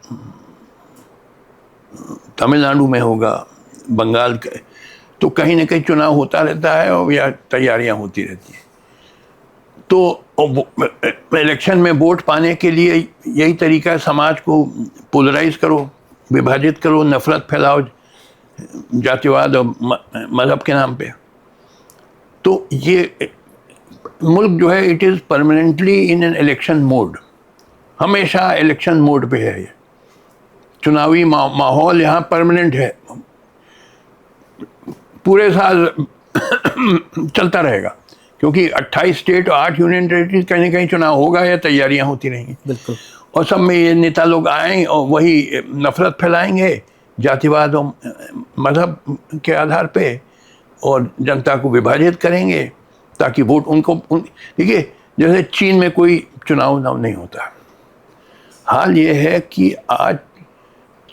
तमिलनाडु में होगा, बंगाल के। तो कहीं न कहीं चुनाव होता रहता है और या तैयारियां होती रहती हैं। तो इलेक्शन में वोट पाने के लिए यही तरीका है, समाज को पोलराइज करो, विभाजित करो, नफरत फैलाओ जातिवाद और मजहब के नाम पे। तो ये मुल्क जो है, it is permanently in an election mode. हमेशा इलेक्शन मोड पे है ये। चुनावी माहौल यहाँ परमानेंट है, पूरे साल चलता रहेगा, क्योंकि 28 स्टेट और 8 यूनियन टेरिटरीज कहीं ना कहीं चुनाव होगा या तैयारियां होती रहेंगी। बिल्कुल। और सब में ये नेता लोग आएंगे और वही नफरत फैलाएंगे जातिवाद और मजहब के आधार पे, और जनता को विभाजित करेंगे ताकि वोट उनको देखिए, जैसे चीन में कोई चुनाव नहीं होता। हाल ये है कि आज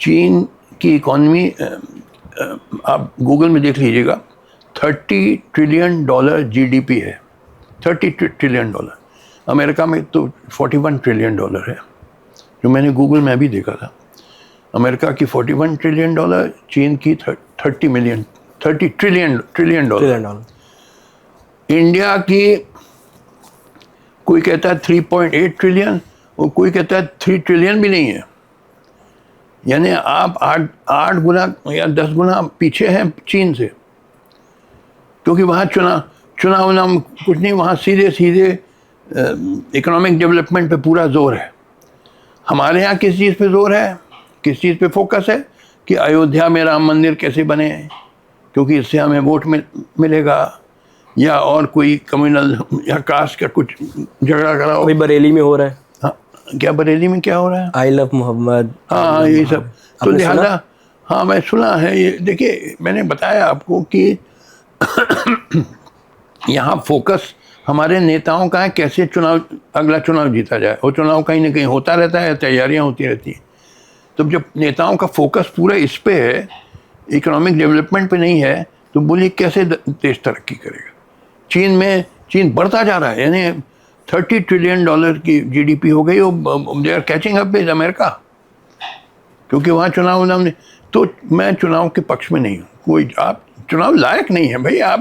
चीन की इकॉनमी, आप गूगल में देख लीजिएगा, $30 ट्रिलियन GDP है। $30 ट्रिलियन। अमेरिका में तो $41 ट्रिलियन है, जो मैंने गूगल में भी देखा था। अमेरिका की $41 ट्रिलियन, चीन की 30 ट्रिलियन डॉलर। इंडिया की कोई कहता है 3.8 ट्रिलियन और कोई कहता है 3 ट्रिलियन भी नहीं है। यानी आप 8 गुना या 10 गुना पीछे हैं चीन से, क्योंकि वहाँ चुनाव नाम कुछ नहीं, वहाँ सीधे इकोनॉमिक डेवलपमेंट पे पूरा जोर है। हमारे यहाँ किस चीज़ पे जोर है, किस चीज़ पे फोकस है कि अयोध्या में राम मंदिर कैसे बने, क्योंकि इससे हमें वोट मिलेगा, या और कोई कम्युनल या कास्ट का कुछ झगड़ा कराओ। अभी बरेली में हो रहा है। हाँ, क्या बरेली में क्या हो रहा है? I love Mohammad. हाँ, ये सब तो लिहाजा, हाँ मैं सुना है ये। देखिए, मैंने बताया आपको कि यहाँ फोकस हमारे नेताओं का है कैसे अगला चुनाव जीता जाए, और चुनाव कहीं ना कहीं होता रहता है, तैयारियां होती रहती हैं। तो जब नेताओं का फोकस पूरा इस पे है, इकोनॉमिक डेवलपमेंट पे नहीं है, तो बोलिए कैसे देश तरक्की करेगा। चीन बढ़ता जा रहा है, यानी $30 ट्रिलियन की GDP हो गई, they are catching up with America, क्योंकि वहाँ चुनाव नहीं। तो मैं चुनाव के पक्ष में नहीं हूँ, कोई आप चुनाव लायक नहीं है भाई। आप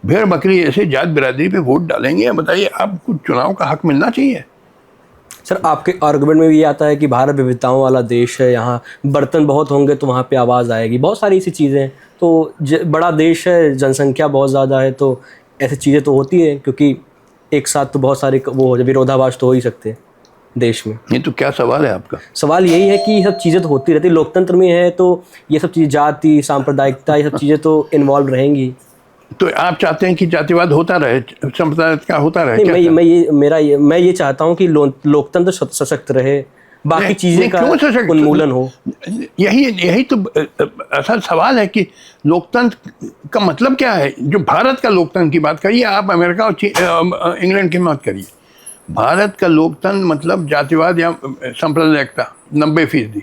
भेड़ बकरी ऐसे जात बिरादरी पे वोट डालेंगे, बताइए, आपको चुनाव का हक मिलना चाहिए। सर, आपके आर्गुमेंट में भी ये आता है कि भारत विविधताओं वाला देश है, यहाँ बर्तन बहुत होंगे तो वहाँ पे आवाज़ आएगी, बहुत सारी ऐसी चीज़ें हैं। तो बड़ा देश है, जनसंख्या बहुत ज़्यादा है, तो ऐसी चीज़ें तो होती है, क्योंकि एक साथ तो बहुत सारे वो विरोधाभास तो हो ही सकते हैं देश में। ये तो क्या सवाल है आपका? सवाल यही है कि ये सब चीज़ें तो होती रहती, लोकतंत्र में है तो ये सब चीज़ें, जाति, सांप्रदायिकता, ये सब चीज़ें तो इन्वॉल्व रहेंगी। तो आप चाहते हैं कि जातिवाद होता रहे, सांप्रदायिक का होता रहे? नहीं, मैं ये चाहता हूँ कि लोकतंत्र सशक्त रहे, बाकी चीज़ें का उन्मूलन हो। यही तो असल सवाल है कि लोकतंत्र का मतलब क्या है। जो भारत का लोकतंत्र की बात करिए आप, अमेरिका और इंग्लैंड की मत करिए। भारत का लोकतंत्र मतलब जातिवाद या सांप्रदायिकता 90%।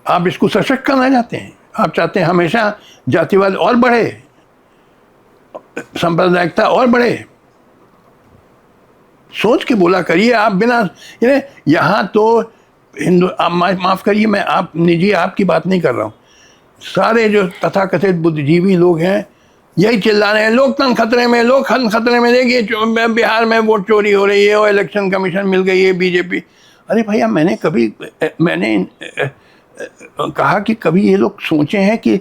आप इसको सशक्त करना चाहते हैं, आप चाहते हैं हमेशा जातिवाद और बढ़े, सांप्रदायिकता और बढ़े। सोच के बोला करिए आप, बिना यहाँ तो हिंदू, आप माफ़ करिए, मैं आप निजी आपकी बात नहीं कर रहा हूँ। सारे जो तथाकथित बुद्धिजीवी लोग हैं यही चिल्ला रहे हैं, लोकतंत्र खतरे में, लोकतंत्र खतरे में, देखिए बिहार में वोट चोरी हो रही है और इलेक्शन कमीशन मिल गई है बीजेपी। अरे भैया, मैंने कहा कि कभी ये लोग सोचे हैं कि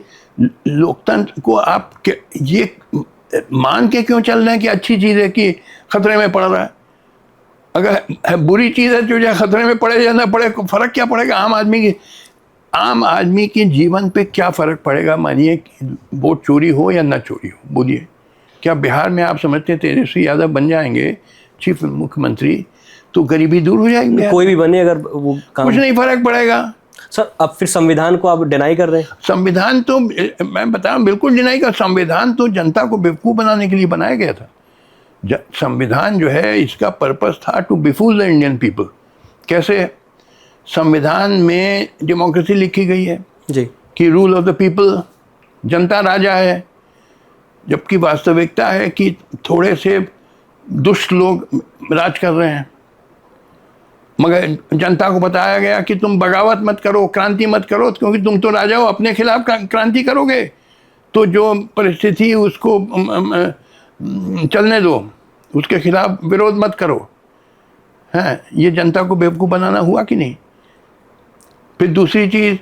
लोकतंत्र को आप ये मान के क्यों चल रहे हैं कि अच्छी चीज़ है कि खतरे में पड़ रहा है? अगर बुरी चीज़ है तो खतरे में पड़े या ना पड़े, फर्क क्या पड़ेगा आम आदमी के जीवन पे क्या फ़र्क पड़ेगा? मानिए कि वोट चोरी हो या ना चोरी हो, बोलिए, क्या बिहार में आप समझते हैं तेजस्वी यादव बन जाएंगे चीफ मुख्यमंत्री तो गरीबी दूर हो जाएगी? कोई भी बने अगर वो कुछ नहीं फर्क पड़ेगा। सर, अब फिर संविधान को आप डिनाई कर रहे हैं? संविधान तो मैं बता रहा हूँ, बिल्कुल डिनाई कर। संविधान तो जनता को बेवकूफ़ बनाने के लिए बनाया गया था। संविधान जो है, इसका पर्पस था टू बिफूल द इंडियन पीपल। कैसे? संविधान में डेमोक्रेसी लिखी गई है जी, कि रूल ऑफ द पीपल, जनता राजा है, जबकि वास्तविकता है कि थोड़े से दुष्ट लोग राज कर रहे हैं। मगर जनता को बताया गया कि तुम बगावत मत करो, क्रांति मत करो, क्योंकि तुम तो राजा हो, अपने खिलाफ क्रांति करोगे तो जो परिस्थिति उसको चलने दो, उसके खिलाफ विरोध मत करो। हैं, ये जनता को बेवकूफ़ बनाना हुआ कि नहीं? फिर दूसरी चीज़,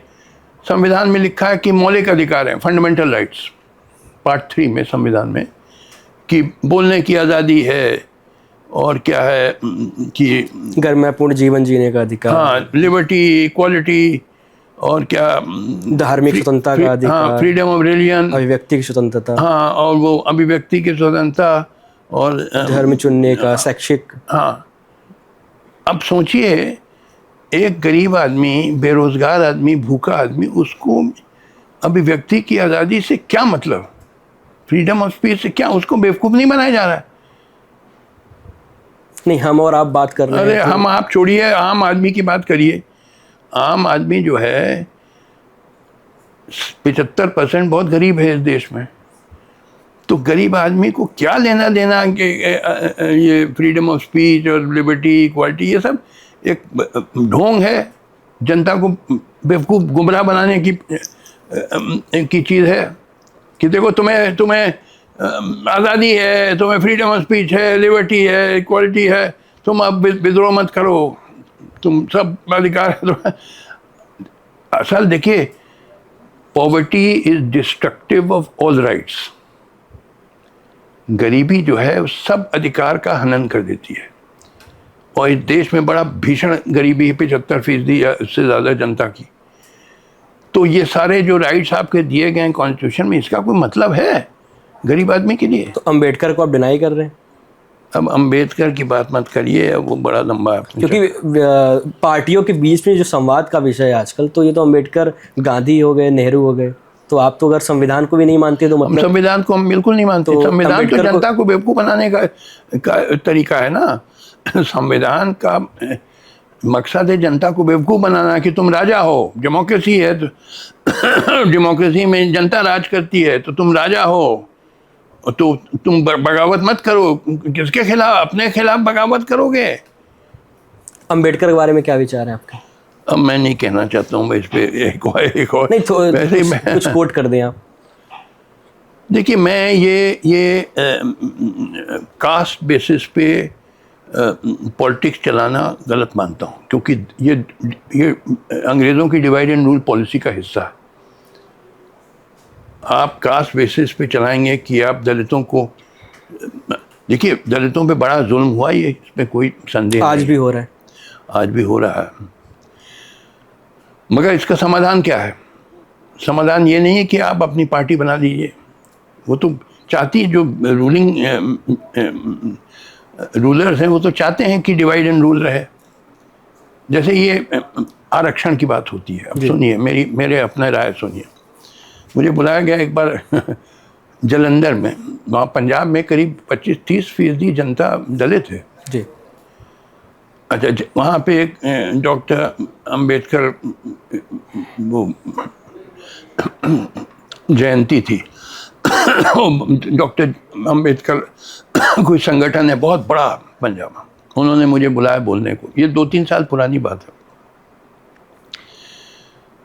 संविधान में लिखा है कि मौलिक अधिकार हैं, फंडामेंटल राइट्स, पार्ट 3 में संविधान में, कि बोलने की आज़ादी है, और क्या है कि गर्मपूर्ण जीवन जीने का अधिकार, हाँ, लिबर्टी, इक्वालिटी, और क्या, धार्मिक स्वतंत्रता का अधिकार, हाँ, फ्रीडम ऑफ रिलीजन, अभिव्यक्ति की स्वतंत्रता, हाँ, और वो अभिव्यक्ति की स्वतंत्रता, और धर्म चुनने का, शैक्षिक। हाँ, अब सोचिए, एक गरीब आदमी, बेरोजगार आदमी, भूखा आदमी, उसको अभिव्यक्ति की आज़ादी से क्या मतलब, फ्रीडम ऑफ स्पीच से क्या, उसको बेवकूफ़ नहीं बनाया जा रहा है? नहीं, हम और आप बात कर रहे हैं। अरे हम आप छोड़िए, आम आदमी की बात करिए। आम आदमी जो है 75% बहुत गरीब है इस देश में। तो गरीब आदमी को क्या लेना देना कि ये फ्रीडम ऑफ स्पीच और लिबर्टी, इक्वालिटी, ये सब एक ढोंग है, जनता को बेवकूफ़ गुमराह बनाने की चीज़ है कि देखो तुम्हें आज़ादी है, तुम्हें फ्रीडम ऑफ स्पीच है, लिबर्टी है, इक्वालिटी है, तुम अब विद्रोह मत करो, तुम सब अधिकार है। असल देखिए, poverty is destructive of all rights. गरीबी जो है सब अधिकार का हनन कर देती है, और इस देश में बड़ा भीषण गरीबी है, 75% या उससे ज़्यादा जनता की। तो ये सारे जो राइट्स आपके दिए गए हैं कॉन्स्टिट्यूशन में, इसका कोई मतलब है गरीब आदमी के लिए? तो अंबेडकर को आप डिनाई कर रहे हैं? अब अंबेडकर की बात मत करिए, वो बड़ा लंबा है, क्योंकि पार्टियों के बीच में जो संवाद का विषय है आजकल, तो ये तो अंबेडकर, गांधी हो गए, नेहरू हो गए। तो आप तो अगर संविधान को भी नहीं मानते तो मतलब संविधान को हम बिल्कुल नहीं मानते। तो संविधान तो अम्बेडकर जनता को बेवकूफ बनाने का तरीका है ना। संविधान का मकसद है जनता को बेवकूफ बनाना कि तुम राजा हो, डेमोक्रेसी है तो डेमोक्रेसी में जनता राज करती है तो तुम राजा हो, तो तुम बगावत मत करो। किसके खिलाफ? अपने खिलाफ बगावत करोगे। अम्बेडकर के बारे में क्या विचार है आपका? अब मैं नहीं कहना चाहता हूँ इस पे एक और नहीं तो वैसे ही कुछ कोट कर दें आप। देखिए, मैं ये कास्ट बेसिस पे पॉलिटिक्स चलाना गलत मानता हूँ, क्योंकि ये अंग्रेज़ों की डिवाइड एंड रूल पॉलिसी का हिस्सा है। आप कास्ट बेसिस पे चलाएंगे कि आप दलितों को, देखिए दलितों पे बड़ा जुल्म हुआ, ये इसमें कोई संदेह आज नहीं। भी हो रहा है। आज भी हो रहा है, मगर इसका समाधान क्या है? समाधान ये नहीं है कि आप अपनी पार्टी बना लीजिए। वो तो चाहती है, जो रूलर्स हैं वो तो चाहते हैं कि डिवाइड एंड रूल रहे। जैसे ये आरक्षण की बात होती है। अब सुनिए, मेरे अपना राय सुनिए। मुझे बुलाया गया एक बार जालंधर में, वहाँ पंजाब में करीब 25-30% जनता दलित है जी। अच्छा, वहाँ पे एक डॉक्टर अंबेडकर वो जयंती थी। डॉक्टर अंबेडकर कोई संगठन है बहुत बड़ा पंजाब में, उन्होंने मुझे बुलाया बोलने को। ये 2-3 साल पुरानी बात है।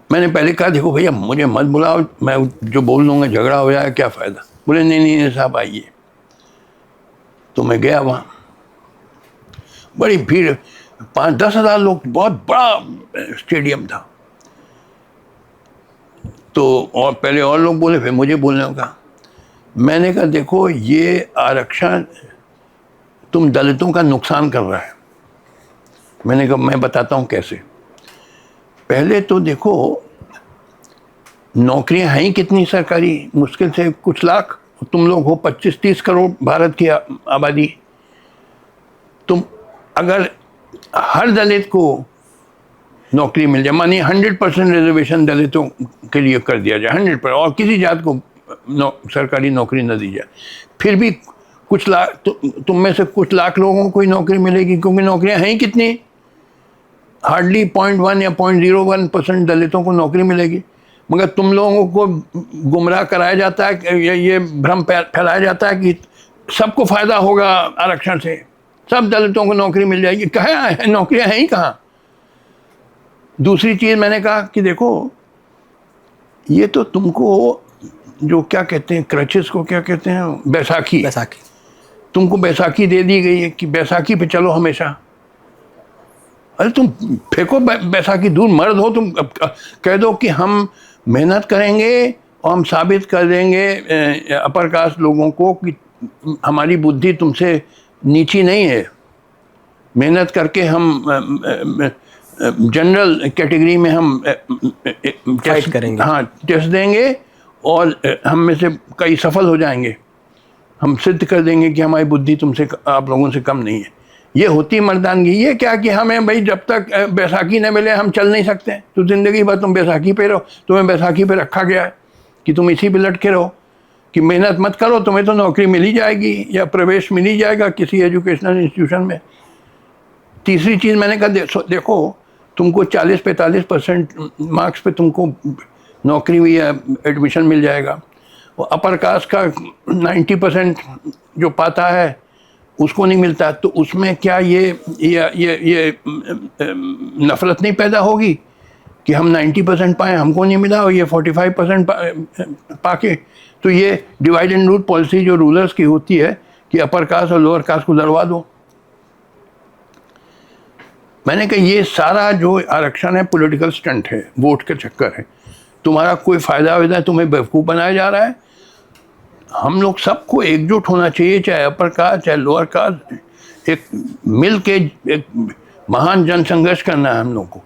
मैंने पहले कहा देखो भैया मुझे मत बुलाओ, मैं जो बोल दूंगा झगड़ा हो जाएगा, क्या फ़ायदा। बोले नहीं साहब आइए। तो मैं गया वहाँ, बड़ी भीड़, 5-10 हज़ार लोग, बहुत बड़ा स्टेडियम था। तो और पहले और लोग बोले, फिर मुझे बोलने का। मैंने कहा देखो ये आरक्षण तुम दलितों का नुकसान कर रहा है। मैंने कहा मैं बताता हूँ कैसे। पहले तो देखो नौकरियां हैं ही कितनी सरकारी, मुश्किल से कुछ लाख। तुम लोग हो 25-30 करोड़ भारत की आबादी। तुम अगर हर दलित को नौकरी मिल जाए, मानिए 100% रिजर्वेशन दलितों के लिए कर दिया जाए, 100%, और किसी जात को सरकारी नौकरी न दी जाए, फिर भी कुछ लाख तुम में से कुछ लाख लोगों को कोई नौकरी मिलेगी, क्योंकि नौकरियां हैं ही कितनी, हार्डली 0.1 या 0.01% दलितों को नौकरी मिलेगी। मगर तुम लोगों को गुमराह कराया जाता है, ये भ्रम फैलाया जाता है कि सबको फायदा होगा आरक्षण से, सब दलितों को नौकरी मिल जाएगी। कहाँ है? नौकरियां हैं ही कहाँ। दूसरी चीज़ मैंने कहा कि देखो ये तो तुमको जो क्या कहते हैं, क्रचेस को क्या कहते हैं, बैसाखी तुमको बैसाखी दे दी गई है कि बैसाखी पे चलो हमेशा। अरे तुम फेंको बैसाखी दूर। मर्द हो तुम, कह दो कि हम मेहनत करेंगे और हम साबित कर देंगे अपर कास्ट लोगों को कि हमारी बुद्धि तुमसे नीची नहीं है। मेहनत करके हम जनरल कैटेगरी में हम फाइट करेंगे। हाँ, टेस्ट देंगे और हम में से कई सफल हो जाएंगे। हम सिद्ध कर देंगे कि हमारी बुद्धि तुमसे, आप लोगों से कम नहीं है। ये होती मर्दानगी। ये क्या कि हमें भाई जब तक बैसाखी न मिले हम चल नहीं सकते। तो ज़िंदगी भर तुम बैसाखी पे रहो, तुम्हें बैसाखी पे रखा गया है कि तुम इसी पे लटके रहो कि मेहनत मत करो, तुम्हें तो नौकरी मिल ही जाएगी या प्रवेश मिल ही जाएगा किसी एजुकेशनल इंस्टीट्यूशन में। तीसरी चीज़ मैंने कहा देखो तुमको 40-45% मार्क्स पे तुमको नौकरी या एडमिशन मिल जाएगा। वो अपर कास्ट का 90% जो पाता है उसको नहीं मिलता। तो उसमें क्या ये नफरत नहीं पैदा होगी कि हम 90% पाएँ, हमको नहीं मिला, और ये 45% पाके। तो ये डिवाइड एंड रूल पॉलिसी जो रूलर्स की होती है कि अपर कास्ट और लोअर कास्ट को लड़वा दो। मैंने कहा ये सारा जो आरक्षण है पॉलिटिकल स्टंट है, वोट के चक्कर है। तुम्हारा कोई फ़ायदा वैदा है, तुम्हें बेवकूफ़ बनाया जा रहा है। हम लोग सबको एकजुट होना चाहिए, चाहे अपर कास्ट चाहे लोअर कास्ट, एक मिल के एक महान जन संघर्ष करना है हम लोग को।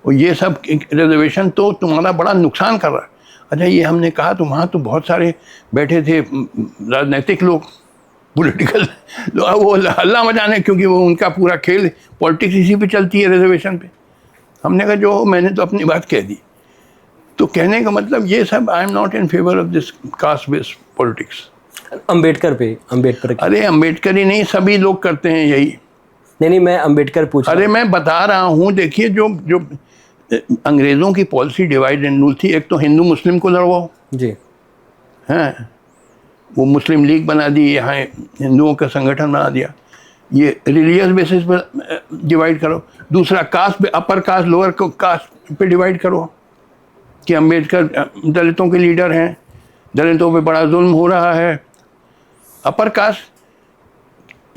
और ये सब रिजर्वेशन तो तुम्हारा बड़ा नुकसान कर रहा है। अच्छा, ये हमने कहा तो वहाँ तो बहुत सारे बैठे थे राजनीतिक लोग, पॉलिटिकल, वो हल्ला मचाने, क्योंकि वो उनका पूरा खेल पॉलिटिक्स इसी पे चलती है, रिजर्वेशन पे। हमने कहा जो मैंने तो अपनी बात कह दी। तो कहने का मतलब ये सब, I am not in favour of this caste based politics. Ambedkar अरे अंबेडकर ही नहीं, सभी लोग करते हैं यही। नहीं, मैं अंबेडकर पूछ रहा अरे मैं बता रहा हूँ, देखिए जो जो अंग्रेज़ों की पॉलिसी डिवाइड एंड रूल थी, एक तो हिंदू मुस्लिम को लड़वाओ जी, हैं, वो मुस्लिम लीग बना दी, यहाँ हिंदुओं का संगठन बना दिया, ये रिलीजियस बेसिस पर डिवाइड करो। दूसरा कास्ट पे, अपर कास्ट लोअर कास्ट पे डिवाइड करो कि अंबेडकर दलितों के लीडर हैं, दलितों पे बड़ा जुल्म हो रहा है। अपर कास्ट,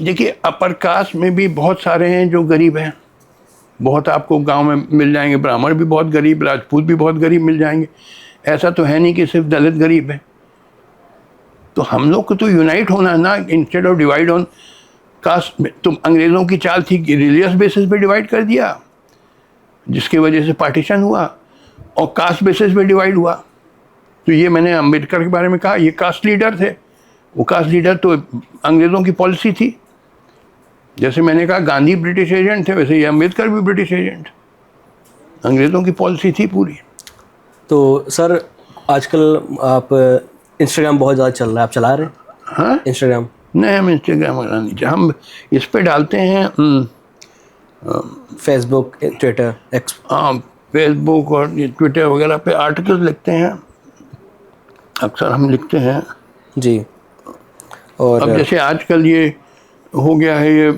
देखिए अपर कास्ट में भी बहुत सारे हैं जो गरीब हैं, बहुत आपको गांव में मिल जाएंगे, ब्राह्मण भी बहुत गरीब, राजपूत भी बहुत गरीब मिल जाएंगे। ऐसा तो है नहीं कि सिर्फ दलित गरीब है। तो हम लोग को तो यूनाइट होना है ना, instead of divide on caste. तुम अंग्रेज़ों की चाल थी कि रिलीजियस बेसिस पे डिवाइड कर दिया, जिसकी वजह से पार्टीशन हुआ, और कास्ट बेसिस पे डिवाइड हुआ। तो ये मैंने अंबेडकर के बारे में कहा, ये कास्ट लीडर थे। वो कास्ट लीडर तो अंग्रेज़ों की पॉलिसी थी। जैसे मैंने कहा गांधी ब्रिटिश एजेंट थे, वैसे ये अंबेडकर भी ब्रिटिश एजेंट, अंग्रेज़ों की पॉलिसी थी पूरी। तो सर आजकल आप इंस्टाग्राम बहुत ज़्यादा चल रहा है, आप चला रहे हैं? हाँ, इंस्टाग्राम नहीं, हम इंस्टाग्राम वगैरह नहीं, हम इस पे डालते हैं फेसबुक, ट्विटर, एक्स। हाँ, फेसबुक और ट्विटर वगैरह पे आर्टिकल्स लिखते हैं, अक्सर हम लिखते हैं जी। और अब जैसे आजकल ये हो गया है, ये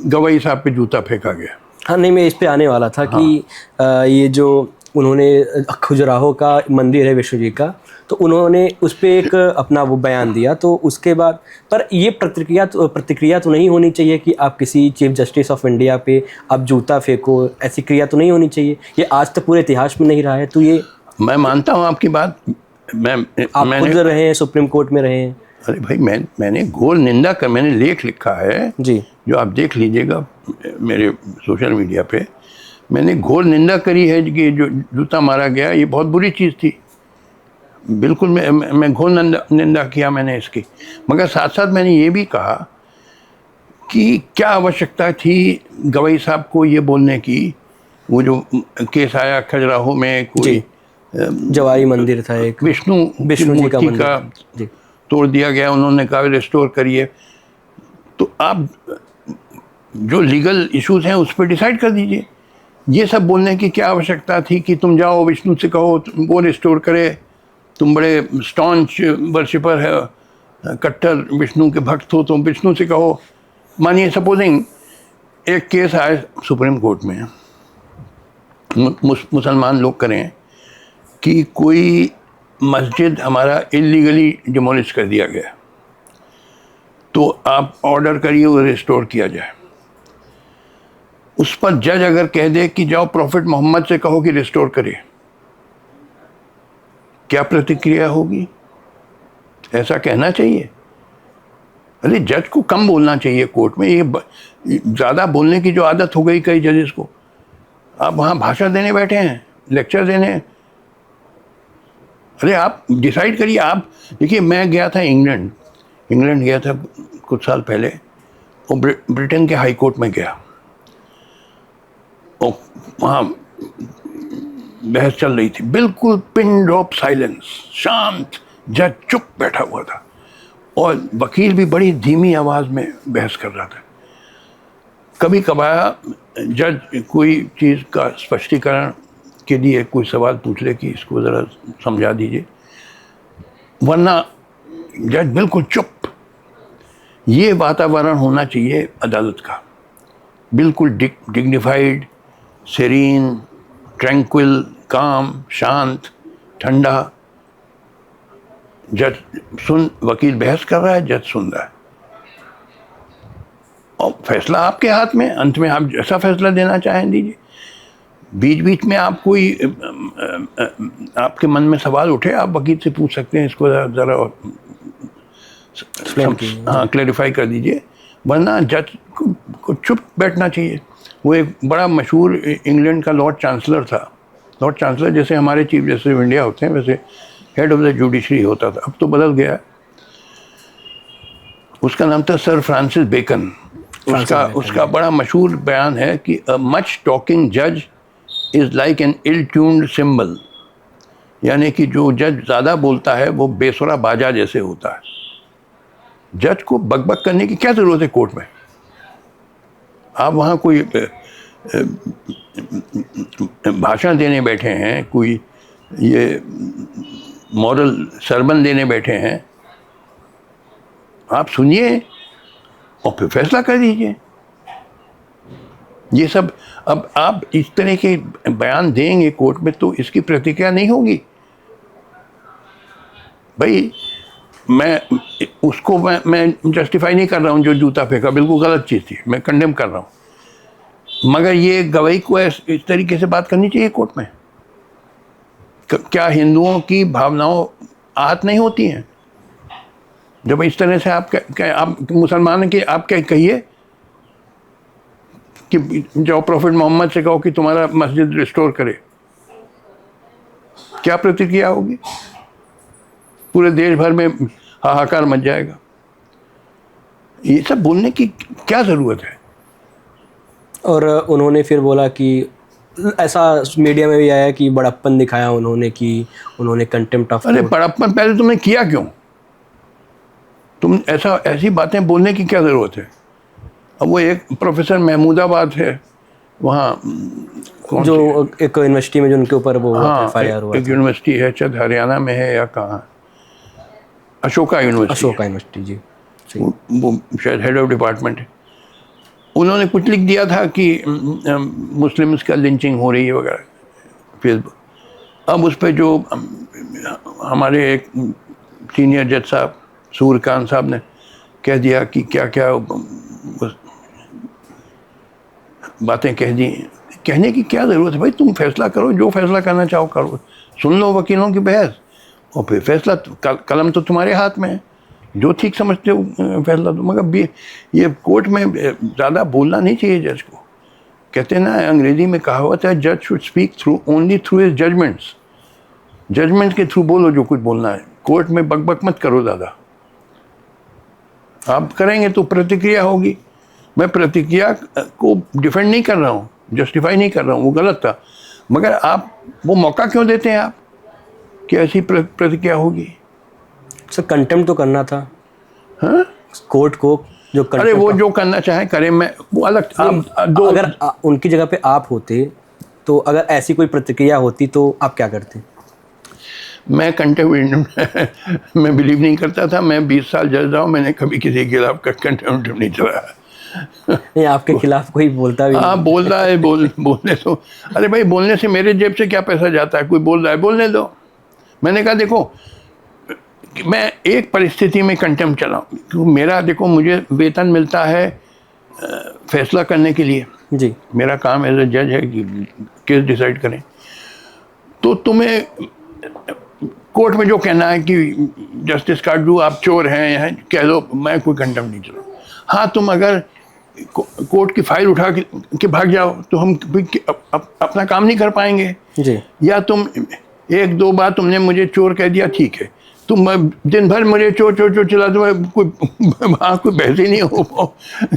गवई साहब पे जूता फेंका गया। हाँ, नहीं, मैं इस पे आने वाला था कि ये जो उन्होंने खजुराहो का मंदिर है विष्णु जी का, तो उन्होंने उस पर एक अपना वो बयान दिया, तो उसके बाद पर ये प्रतिक्रिया तो नहीं होनी चाहिए कि आप किसी चीफ जस्टिस ऑफ इंडिया पे आप जूता फेंको, ऐसी क्रिया तो नहीं होनी चाहिए। ये आज तक पूरे इतिहास में नहीं रहा है। तो ये मैं मानता हूँ आपकी बात, आप खुद रहे हैं, सुप्रीम कोर्ट में रहे हैं। अरे भाई, मैंने घोर निंदा कर, मैंने लेख लिखा है जी, जो आप देख लीजिएगा मेरे सोशल मीडिया पे। मैंने घोर निंदा करी है कि जो जूता मारा गया ये बहुत बुरी चीज़ थी, बिल्कुल मैं घोर निंदा किया मैंने इसकी। मगर साथ साथ मैंने ये भी कहा कि क्या आवश्यकता थी गवई साहब को ये बोलने की। वो जो केस आया खजुराहो में, कोई जवाई मंदिर था एक, विष्णु जी का मंदिर तोड़ दिया गया, उन्होंने कहा रिस्टोर करिए। तो आप जो लीगल इश्यूज हैं उस पर डिसाइड कर दीजिए। ये सब बोलने की क्या आवश्यकता थी कि तुम जाओ विष्णु से कहो वो रिस्टोर करे, तुम बड़े स्टॉन्च वर्शिपर है, कट्टर विष्णु के भक्त हो, तुम विष्णु से कहो। मानिए सपोजिंग एक केस आए सुप्रीम कोर्ट में, मुसलमान लोग करें कि कोई मस्जिद हमारा इलीगली डिमोलिश कर दिया गया, तो आप ऑर्डर करिए वो रिस्टोर किया जाए। उस पर जज अगर कह दे कि जाओ प्रॉफिट मोहम्मद से कहो कि रिस्टोर करे, क्या प्रतिक्रिया होगी? ऐसा कहना चाहिए? अरे जज को कम बोलना चाहिए कोर्ट में। ये ज़्यादा बोलने की जो आदत हो गई कई जजेस को, आप वहाँ भाषण देने बैठे हैं, लेक्चर देने। अरे आप डिसाइड करिए। आप देखिए, मैं गया था इंग्लैंड गया था कुछ साल पहले, और ब्रिटेन के हाई कोर्ट में गया, और वहाँ बहस चल रही थी, बिल्कुल पिन ड्रॉप साइलेंस, शांत, जज चुप बैठा हुआ था, और वकील भी बड़ी धीमी आवाज़ में बहस कर रहा था। कभी कभार जज कोई चीज़ का स्पष्टीकरण के लिए कोई सवाल पूछ ले कि इसको ज़रा समझा दीजिए, वरना जज बिल्कुल चुप। ये वातावरण होना चाहिए अदालत का, बिल्कुल डिग्निफाइड, सेरीन, ट्रैंक्विल, काम, शांत, ठंडा। जज वकील बहस कर रहा है, जज सुन रहा है, और फैसला आपके हाथ में। अंत में आप जैसा फैसला देना चाहें दीजिए। बीच बीच में आप कोई आपके मन में सवाल उठे, आप वकील से पूछ सकते हैं, इसको ज़रा हाँ क्लैरिफाई कर दीजिए, वरना जज को चुप बैठना चाहिए। वो एक बड़ा मशहूर इंग्लैंड का लॉर्ड चांसलर था। लॉर्ड चांसलर जैसे हमारे चीफ जस्टिस ऑफ इंडिया होते हैं, वैसे हेड ऑफ द जुडिशरी होता था, अब तो बदल गया। उसका नाम था सर फ्रांसिस बेकन। उसका बड़ा मशहूर बयान है कि अ मच टॉकिंग जज is like an ill tuned cymbal यानी कि जो जज ज़्यादा बोलता है वो बेसुरा बाजा जैसे होता है। जज को बकबक करने की क्या ज़रूरत है कोर्ट में? आप वहाँ कोई भाषण देने बैठे हैं, कोई ये मॉरल सरमन देने बैठे हैं, आप सुनिए और फिर फैसला कर दीजिए। ये सब अब आप इस तरह के बयान देंगे कोर्ट में तो इसकी प्रतिक्रिया नहीं होगी। भाई मैं जस्टिफाई नहीं कर रहा हूँ, जो जूता फेंका बिल्कुल गलत चीज़ थी, मैं कंडेम कर रहा हूँ, मगर ये गवाही को इस तरीके से बात करनी चाहिए कोर्ट में? क्या हिंदुओं की भावनाओं आहत नहीं होती हैं जब इस तरह से आप मुसलमान के आप क्या कहिए कि जाओ प्रॉफिट मोहम्मद से कहो कि तुम्हारा मस्जिद रिस्टोर करे, क्या प्रतिक्रिया होगी? पूरे देश भर में हाहाकार मच जाएगा। ये सब बोलने की क्या ज़रूरत है? और उन्होंने फिर बोला कि ऐसा मीडिया में भी आया कि बड़प्पन दिखाया उन्होंने, कि उन्होंने कंटेम्प्ट ऑफ। अरे बड़प्पन पहले तुमने किया क्यों? तुम ऐसी बातें बोलने की क्या ज़रूरत है? अब वो एक प्रोफेसर महमूदाबाद है वहाँ, जो एक यूनिवर्सिटी में जो उनके ऊपर वो FIR हुआ, एक यूनिवर्सिटी है, शायद हरियाणा में है या कहाँ, अशोका यूनिवर्सिटी जी, वो शायद हेड ऑफ डिपार्टमेंट है। उन्होंने कुछ लिख दिया था कि मुस्लिम्स का लिंचिंग हो रही है वगैरह फेसबुक। अब उस पर जो हमारे एक सीनियर जज साहब सूर्यकांत साहब ने कह दिया कि क्या क्या बातें कह दी। कहने की क्या ज़रूरत है भाई? तुम फैसला करो, जो फैसला करना चाहो करो, सुन लो वकीलों की बहस और फिर फैसला। कलम तो तुम्हारे हाथ में है, जो ठीक समझते हो फैसला दो। मगर ये कोर्ट में ज़्यादा बोलना नहीं चाहिए जज को। कहते हैं ना, अंग्रेजी में कहावत है, जज should speak through only through his judgments. Judgment के थ्रू बोलो जो कुछ बोलना है, कोर्ट में बकबक मत करो ज़्यादा। आप करेंगे तो प्रतिक्रिया होगी। मैं प्रतिक्रिया को डिफेंड नहीं कर रहा हूँ, जस्टिफाई नहीं कर रहा हूँ, वो गलत था, मगर आप वो मौका क्यों देते हैं आप कि ऐसी प्रतिक्रिया होगी? सर कंटेम्प्ट तो करना था। हाँ, कोर्ट को जो अरे वो जो करना चाहे करे, मैं वो अलग। अगर उनकी जगह पे आप होते तो अगर ऐसी कोई प्रतिक्रिया होती तो आप क्या करते? मैं कंटेम्प्ट मैं बिलीव नहीं करता था। मैं 20 साल जज रहा हूँ, मैंने कभी किसी के खिलाफ कंटेम्प्ट नहीं चलाया। नहीं, आपके खिलाफ कोई बोलता भी? हाँ, बोल रहा है, बोलने दो। अरे भाई, बोलने से मेरे जेब से क्या पैसा जाता है? कोई बोल रहा है, बोलने दो। मैंने कहा देखो, मैं एक परिस्थिति में कंटेम्प्ट चलाऊँ, क्योंकि मेरा देखो, मुझे वेतन मिलता है फैसला करने के लिए जी। मेरा काम एज ए जज है कि केस डिसाइड करें। तो तुम्हें कोर्ट में जो कहना है कि जस्टिस काटजू आप चोर हैं, कह दो, मैं कोई कंटेम्प्ट नहीं चलाऊँ। हाँ, तुम अगर कोर्ट की फाइल उठा के भाग जाओ तो हम अपना काम नहीं कर पाएंगे जी। या तुम एक दो बार तुमने मुझे चोर कह दिया, ठीक है, तुम दिन भर मुझे चोर चोर चोर चला दो, वहाँ कोई बहस ही नहीं हो,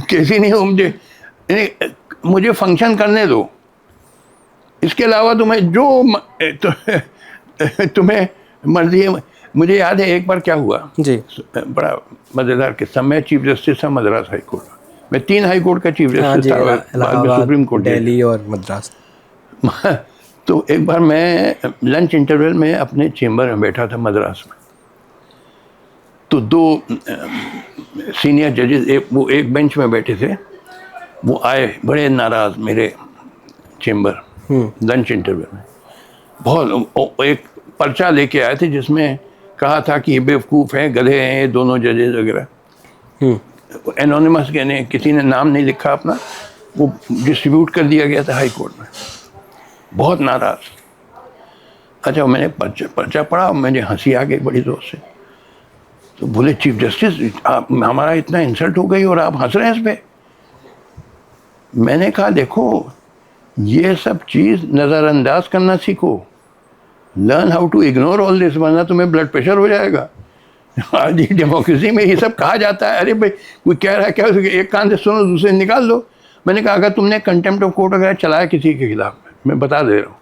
कैसी नहीं हो, मुझे फंक्शन करने दो। इसके अलावा तुम्हें तुम्हें मर्जी है। मुझे याद है एक बार क्या हुआ जी, बड़ा मज़ेदार किस्सा। मैं चीफ जस्टिस था मद्रास हाई कोर्ट में, 3 हाई कोर्ट का चीफ जस्टिस था, बाद में सुप्रीम कोर्ट, दिल्ली और मद्रास। तो एक बार मैं लंच इंटरवल में अपने चेम्बर में बैठा था मद्रास में, तो 2 सीनियर जजेस वो एक बेंच में बैठे थे, वो आए बड़े नाराज़ मेरे चेम्बर लंच इंटरवल में। बहुत एक पर्चा लेके आए थे जिसमें कहा था कि ये बेवकूफ़ हैं, गधे हैं ये दोनों जजेस वगैरह। एनोनिमस ने, किसी ने नाम नहीं लिखा अपना, वो डिस्ट्रीब्यूट कर दिया गया था हाई कोर्ट में। बहुत नाराज़। अच्छा, मैंने पर्चा पढ़ा, मुझे हंसी आ गई बड़ी जोर से। तो बोले, चीफ जस्टिस आप, हमारा इतना इंसल्ट हो गई और आप हंस रहे हैं इस पर। मैंने कहा देखो, ये सब चीज़ नज़रअंदाज करना सीखो, learn how to ignore all this, वरना तुम्हें ब्लड प्रेशर हो जाएगा। आज ही डेमोक्रेसी में ये सब कहा जाता है। अरे भाई, कोई कह रहा है क्या, एक कान से सुनो दूसरे निकाल दो। मैंने कहा अगर तुमने कंटेम्प्ट ऑफ कोर्ट वगैरह चलाया किसी के खिलाफ, मैं बता दे रहा हूँ,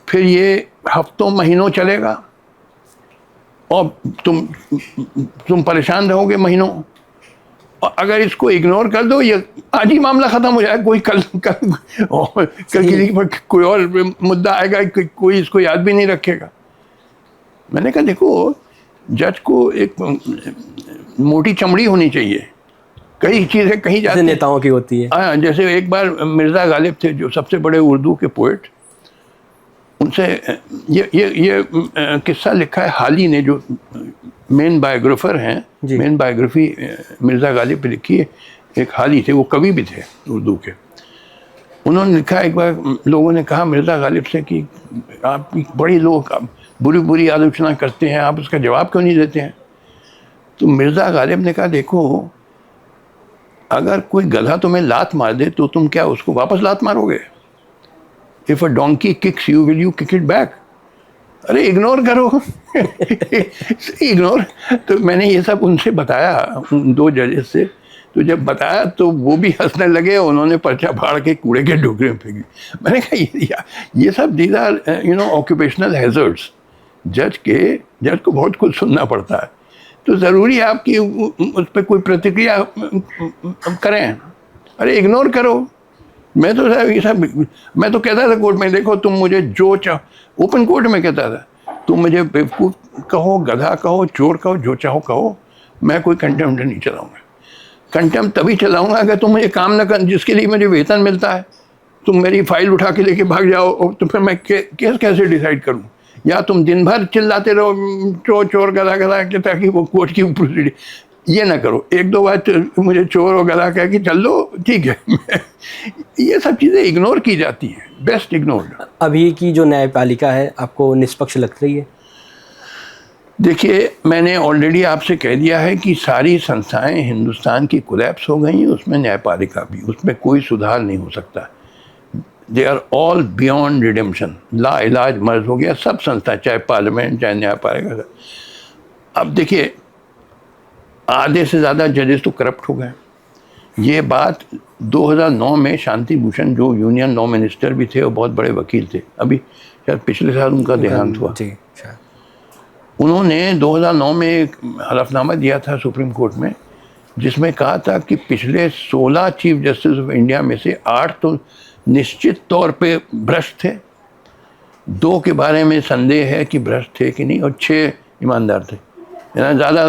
फिर ये हफ्तों महीनों चलेगा और तुम परेशान रहोगे महीनों। और अगर इसको इग्नोर कर दो, ये आज ही मामला खत्म हो जाएगा। कोई कल किसी पर कोई और मुद्दा आएगा, कोई इसको याद भी नहीं रखेगा। मैंने कहा देखो, जज को एक मोटी चमड़ी होनी चाहिए। कई चीज़ें कहीं जाती नेताओं की होती है। हाँ, जैसे एक बार मिर्ज़ा गालिब थे जो सबसे बड़े उर्दू के पोइट, उनसे ये किस्सा लिखा है हाली ने, जो मेन बायोग्राफर हैं। मेन बायोग्राफी मिर्ज़ा गालिब पे लिखी है, एक हाली थे, वो कवि भी थे उर्दू के। उन्होंने लिखा, एक बार लोगों ने कहा मिर्ज़ा गालिब से कि आप बड़ी लोग बुरी बुरी आलोचना करते हैं, आप उसका जवाब क्यों नहीं देते हैं? तो मिर्ज़ा गालिब ने कहा देखो, अगर कोई गधा तुम्हें लात मार दे तो तुम क्या उसको वापस लात मारोगे? If a donkey kicks you, will you kick it back? अरे इग्नोर करो। इग्नोर। तो मैंने ये सब उनसे बताया, उन दो जजेस से। तो जब बताया तो वो भी हंसने लगे, उन्होंने पर्चा फाड़ के कूड़े के डोकरे में फेंकी। मैंने कहा ये सब दीज आर ऑक्यूपेशनल हैजर्ड्स। जज को बहुत कुछ सुनना पड़ता है, तो ज़रूरी है आपकी उस पर कोई प्रतिक्रिया करें। अरे इग्नोर करो। मैं तो कहता था कोर्ट में, देखो तुम मुझे जो चाहो, ओपन कोर्ट में कहता था, तुम मुझे बेवकूफ़ कहो, गधा कहो, चोर कहो, जो चाहो कहो, मैं कोई कंटेम्प्ट नहीं चलाऊंगा। कंटेम्प्ट तभी चलाऊंगा अगर तुम मुझे काम न कर, जिसके लिए मुझे वेतन मिलता है। तुम मेरी फाइल उठा के लेके भाग जाओ तो फिर मैं केस कैसे डिसाइड करूँ? या तुम दिन भर चिल्लाते रहो चोर चोर गधा गधा के, ताकि वो कोर्ट की प्रोसीडिंग। ये ना करो, एक दो बार मुझे चोर और गधा कह के चल लो, ठीक है। ये सब चीज़ें इग्नोर की जाती हैं, बेस्ट इग्नोर्ड। अभी की जो न्यायपालिका है आपको निष्पक्ष लग रही है? देखिए, मैंने ऑलरेडी आपसे कह दिया है कि सारी संस्थाएं हिंदुस्तान की कोलैप्स हो गई हैं, उसमें न्यायपालिका भी, उसमें कोई सुधार नहीं हो सकता। They are all beyond redemption. ला इलाज मर्ज हो गया सब संस्था, चाहे पार्लियामेंट चाहे न्यायपालिका। अब देखिए, आधे से ज़्यादा जजेस तो करप्ट हो गए। ये बात 2009 में शांति भूषण, जो यूनियन लॉ मिनिस्टर भी थे और बहुत बड़े वकील थे, अभी शायद पिछले साल उनका देहांत हुआ। उन्होंने 2009 में एक हलफनामा दिया था सुप्रीम कोर्ट में, जिसमें कहा था कि पिछले 16 चीफ जस्टिस ऑफ इंडिया में से 8 तो निश्चित तौर पे भ्रष्ट थे, 2 के बारे में संदेह है कि भ्रष्ट थे कि नहीं, और 6 ईमानदार थे। ज़्यादा,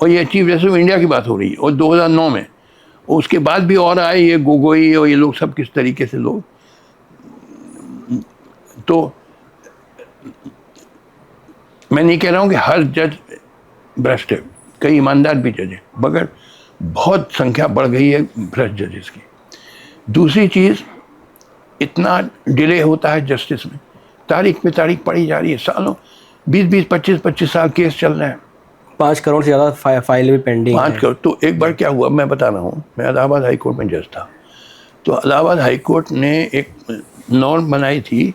और ये चीफ जस्टिस ऑफ इंडिया की बात हो रही है, और 2009 में। उसके बाद भी और आए, ये गोगोई और ये लोग सब किस तरीके से लोग। तो मैं नहीं कह रहा हूँ कि हर जज भ्रष्ट है, कई ईमानदार भी जज हैं, मगर बहुत संख्या बढ़ गई है भ्रष्ट जजेस की। दूसरी चीज़, इतना डिले होता है जस्टिस में, तारीख पे तारीख पड़ी जा रही है, सालों 20-20, 25-25 साल केस चल रहे हैं। 5 करोड़ से ज़्यादा फाइल भी पेंडिंग। 5 करोड़। तो एक बार क्या हुआ मैं बता रहा हूँ, मैं इलाहाबाद हाई कोर्ट में जज था। तो इलाहाबाद हाई कोर्ट ने एक नॉर्म बनाई थी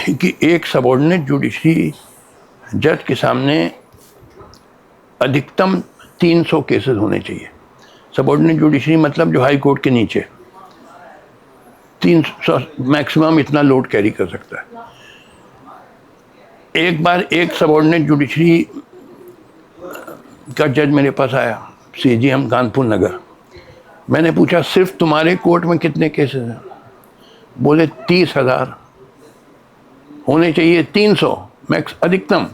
कि एक सबऑर्डिनेट जुडिशरी जज के सामने अधिकतम 300 केसेस होने चाहिए। सबऑर्डिनेट जुडिशरी मतलब जो हाई कोर्ट के नीचे, 300 मैक्सिमम इतना लोड कैरी कर सकता है। एक बार एक सबऑर्डिनेट जुडिशरी का जज मेरे पास आया, CGM कानपुर नगर। मैंने पूछा सिर्फ तुम्हारे कोर्ट में कितने केसेस हैं? बोले 30,000 होने चाहिए, 300 मैक्स अधिकतम,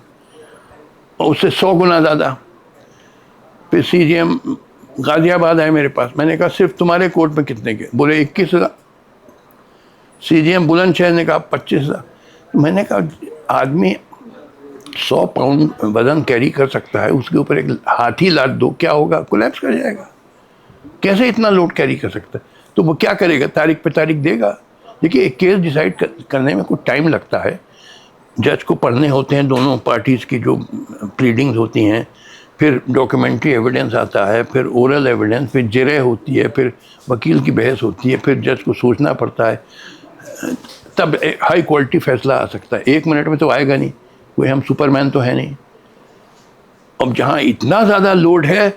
और उससे 100 गुना ज़्यादा। फिर CGM गाजियाबाद आए मेरे पास, मैंने कहा सिर्फ तुम्हारे कोर्ट में कितने के? बोले 21,000। CGM बुलंदशहर ने कहा 25,000। मैंने कहा आदमी 100 पाउंड वजन कैरी कर सकता है, उसके ऊपर एक हाथी लाद दो, क्या होगा? कोलैप्स कर जाएगा। कैसे इतना लोड कैरी कर सकता है? तो वो क्या करेगा? तारीख पे तारीख देगा। देखिए, एक केस डिसाइड करने में कुछ टाइम लगता है। जज को पढ़ने होते हैं दोनों पार्टीज़ की जो प्लीडिंग्स होती हैं, फिर डॉक्यूमेंट्री एविडेंस आता है, फिर ओरल एविडेंस, फिर जिरह होती है, फिर वकील की बहस होती है, फिर जज को सोचना पड़ता है, तब हाई क्वालिटी फैसला आ सकता है। 1 मिनट में तो आएगा नहीं, कोई हम सुपरमैन तो है नहीं। अब जहाँ इतना ज़्यादा लोड है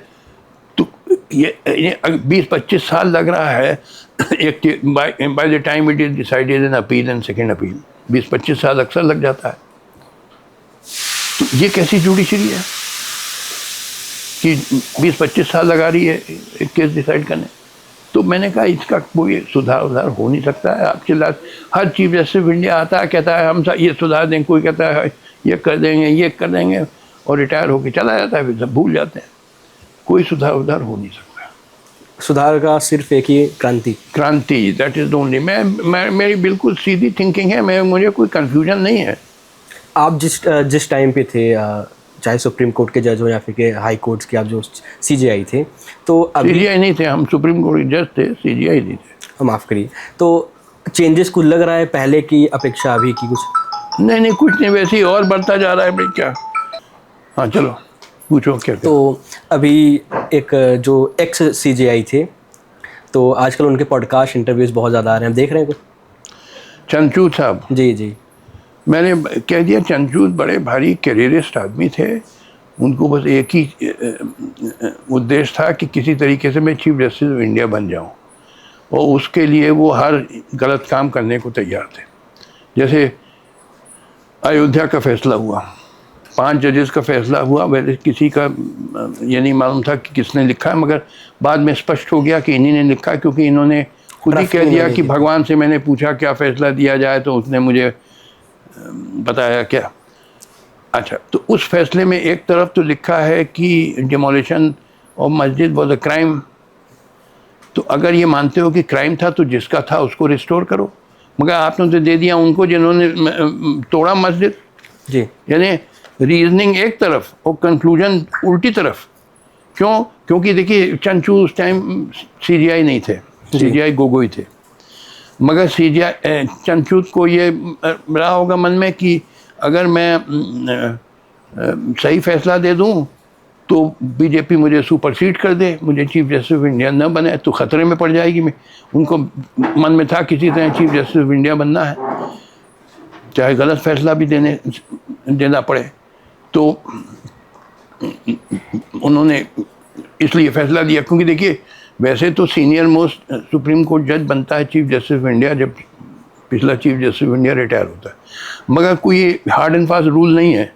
तो ये 20-25 साल लग रहा है by the time it is decided in appeal and second appeal. 20-25 साल अक्सर लग जाता है। तो ये कैसी जुडिशरी है कि 20-25 साल लगा रही है एक केस डिसाइड करने। तो मैंने कहा इसका कोई सुधार हो नहीं सकता है। आपके last her chief justice of India आता है, कहता है हम ये सुधार देंगे, कोई कहता है ये कर देंगे और रिटायर होकर चला जाता है, फिर सब भूल जाते हैं। कोई सुधार हो नहीं सकता। सुधार का सिर्फ एक ही क्रांति, दैट इज ओनली। मैं मेरी बिल्कुल सीधी थिंकिंग है, मुझे कोई कंफ्यूजन नहीं है। आप जिस टाइम पे थे, चाहे सुप्रीम कोर्ट के जज हो या फिर के हाई कोर्ट्स के, आप जो CJI थे, तो अभी CJI नहीं थे हम, सुप्रीम कोर्ट के जज थे, CJI नहीं थे। माफ़ करिए। तो चेंजेस कुछ लग रहा है पहले की अपेक्षा अभी की? कुछ नहीं कुछ नहीं, वैसे ही और बढ़ता जा रहा है भाई। क्या? हाँ चलो पूछो क्या। तो अभी एक जो एक्स CJI थे, तो आजकल उनके पॉडकास्ट इंटरव्यूज़ बहुत ज़्यादा आ रहे हैं, देख रहे हैं कुछ? चंद्रचूड़ साहब, जी मैंने कह दिया चंद्रचूड़ बड़े भारी कैरियरिस्ट आदमी थे। उनको बस एक ही उद्देश्य था कि किसी तरीके से मैं चीफ जस्टिस ऑफ इंडिया बन जाऊं, और उसके लिए वो हर गलत काम करने को तैयार थे। जैसे अयोध्या का फैसला हुआ, 5 जजेस का फैसला हुआ, वैसे किसी का ये नहीं मालूम था कि किसने लिखा है, मगर बाद में स्पष्ट हो गया कि इन्हीं ने लिखा, क्योंकि इन्होंने खुद ही कह दिया कि भगवान से मैंने पूछा क्या फैसला दिया जाए, तो उसने मुझे बताया क्या। अच्छा, तो उस फैसले में एक तरफ तो लिखा है कि डिमोलिशन ऑफ मस्जिद वॉज अ क्राइम। तो अगर ये मानते हो कि क्राइम था तो जिसका था उसको रिस्टोर करो, मगर आपने तो दे दिया उनको जिन्होंने तोड़ा मस्जिद। जी, यानी रीजनिंग एक तरफ और कंक्लूजन उल्टी तरफ। क्यों? क्योंकि देखिए चंद्रचूड़ उस टाइम CJI नहीं थे, CJI गोगोई थे, मगर CJI चंद्रचूड़ को ये रहा होगा मन में कि अगर मैं सही फैसला दे दूं तो बीजेपी मुझे सुपरसीड कर दे, मुझे चीफ जस्टिस ऑफ इंडिया न बने तो ख़तरे में पड़ जाएगी। मैं उनको मन में था किसी तरह चीफ जस्टिस ऑफ इंडिया बनना है, चाहे गलत फैसला भी देना पड़े। तो उन्होंने इसलिए फैसला दिया, क्योंकि देखिए वैसे तो सीनियर मोस्ट सुप्रीम कोर्ट जज बनता है चीफ जस्टिस ऑफ इंडिया जब पिछला chief justice of India retire होता है, मगर कोई हार्ड एंड फास्ट रूल नहीं है।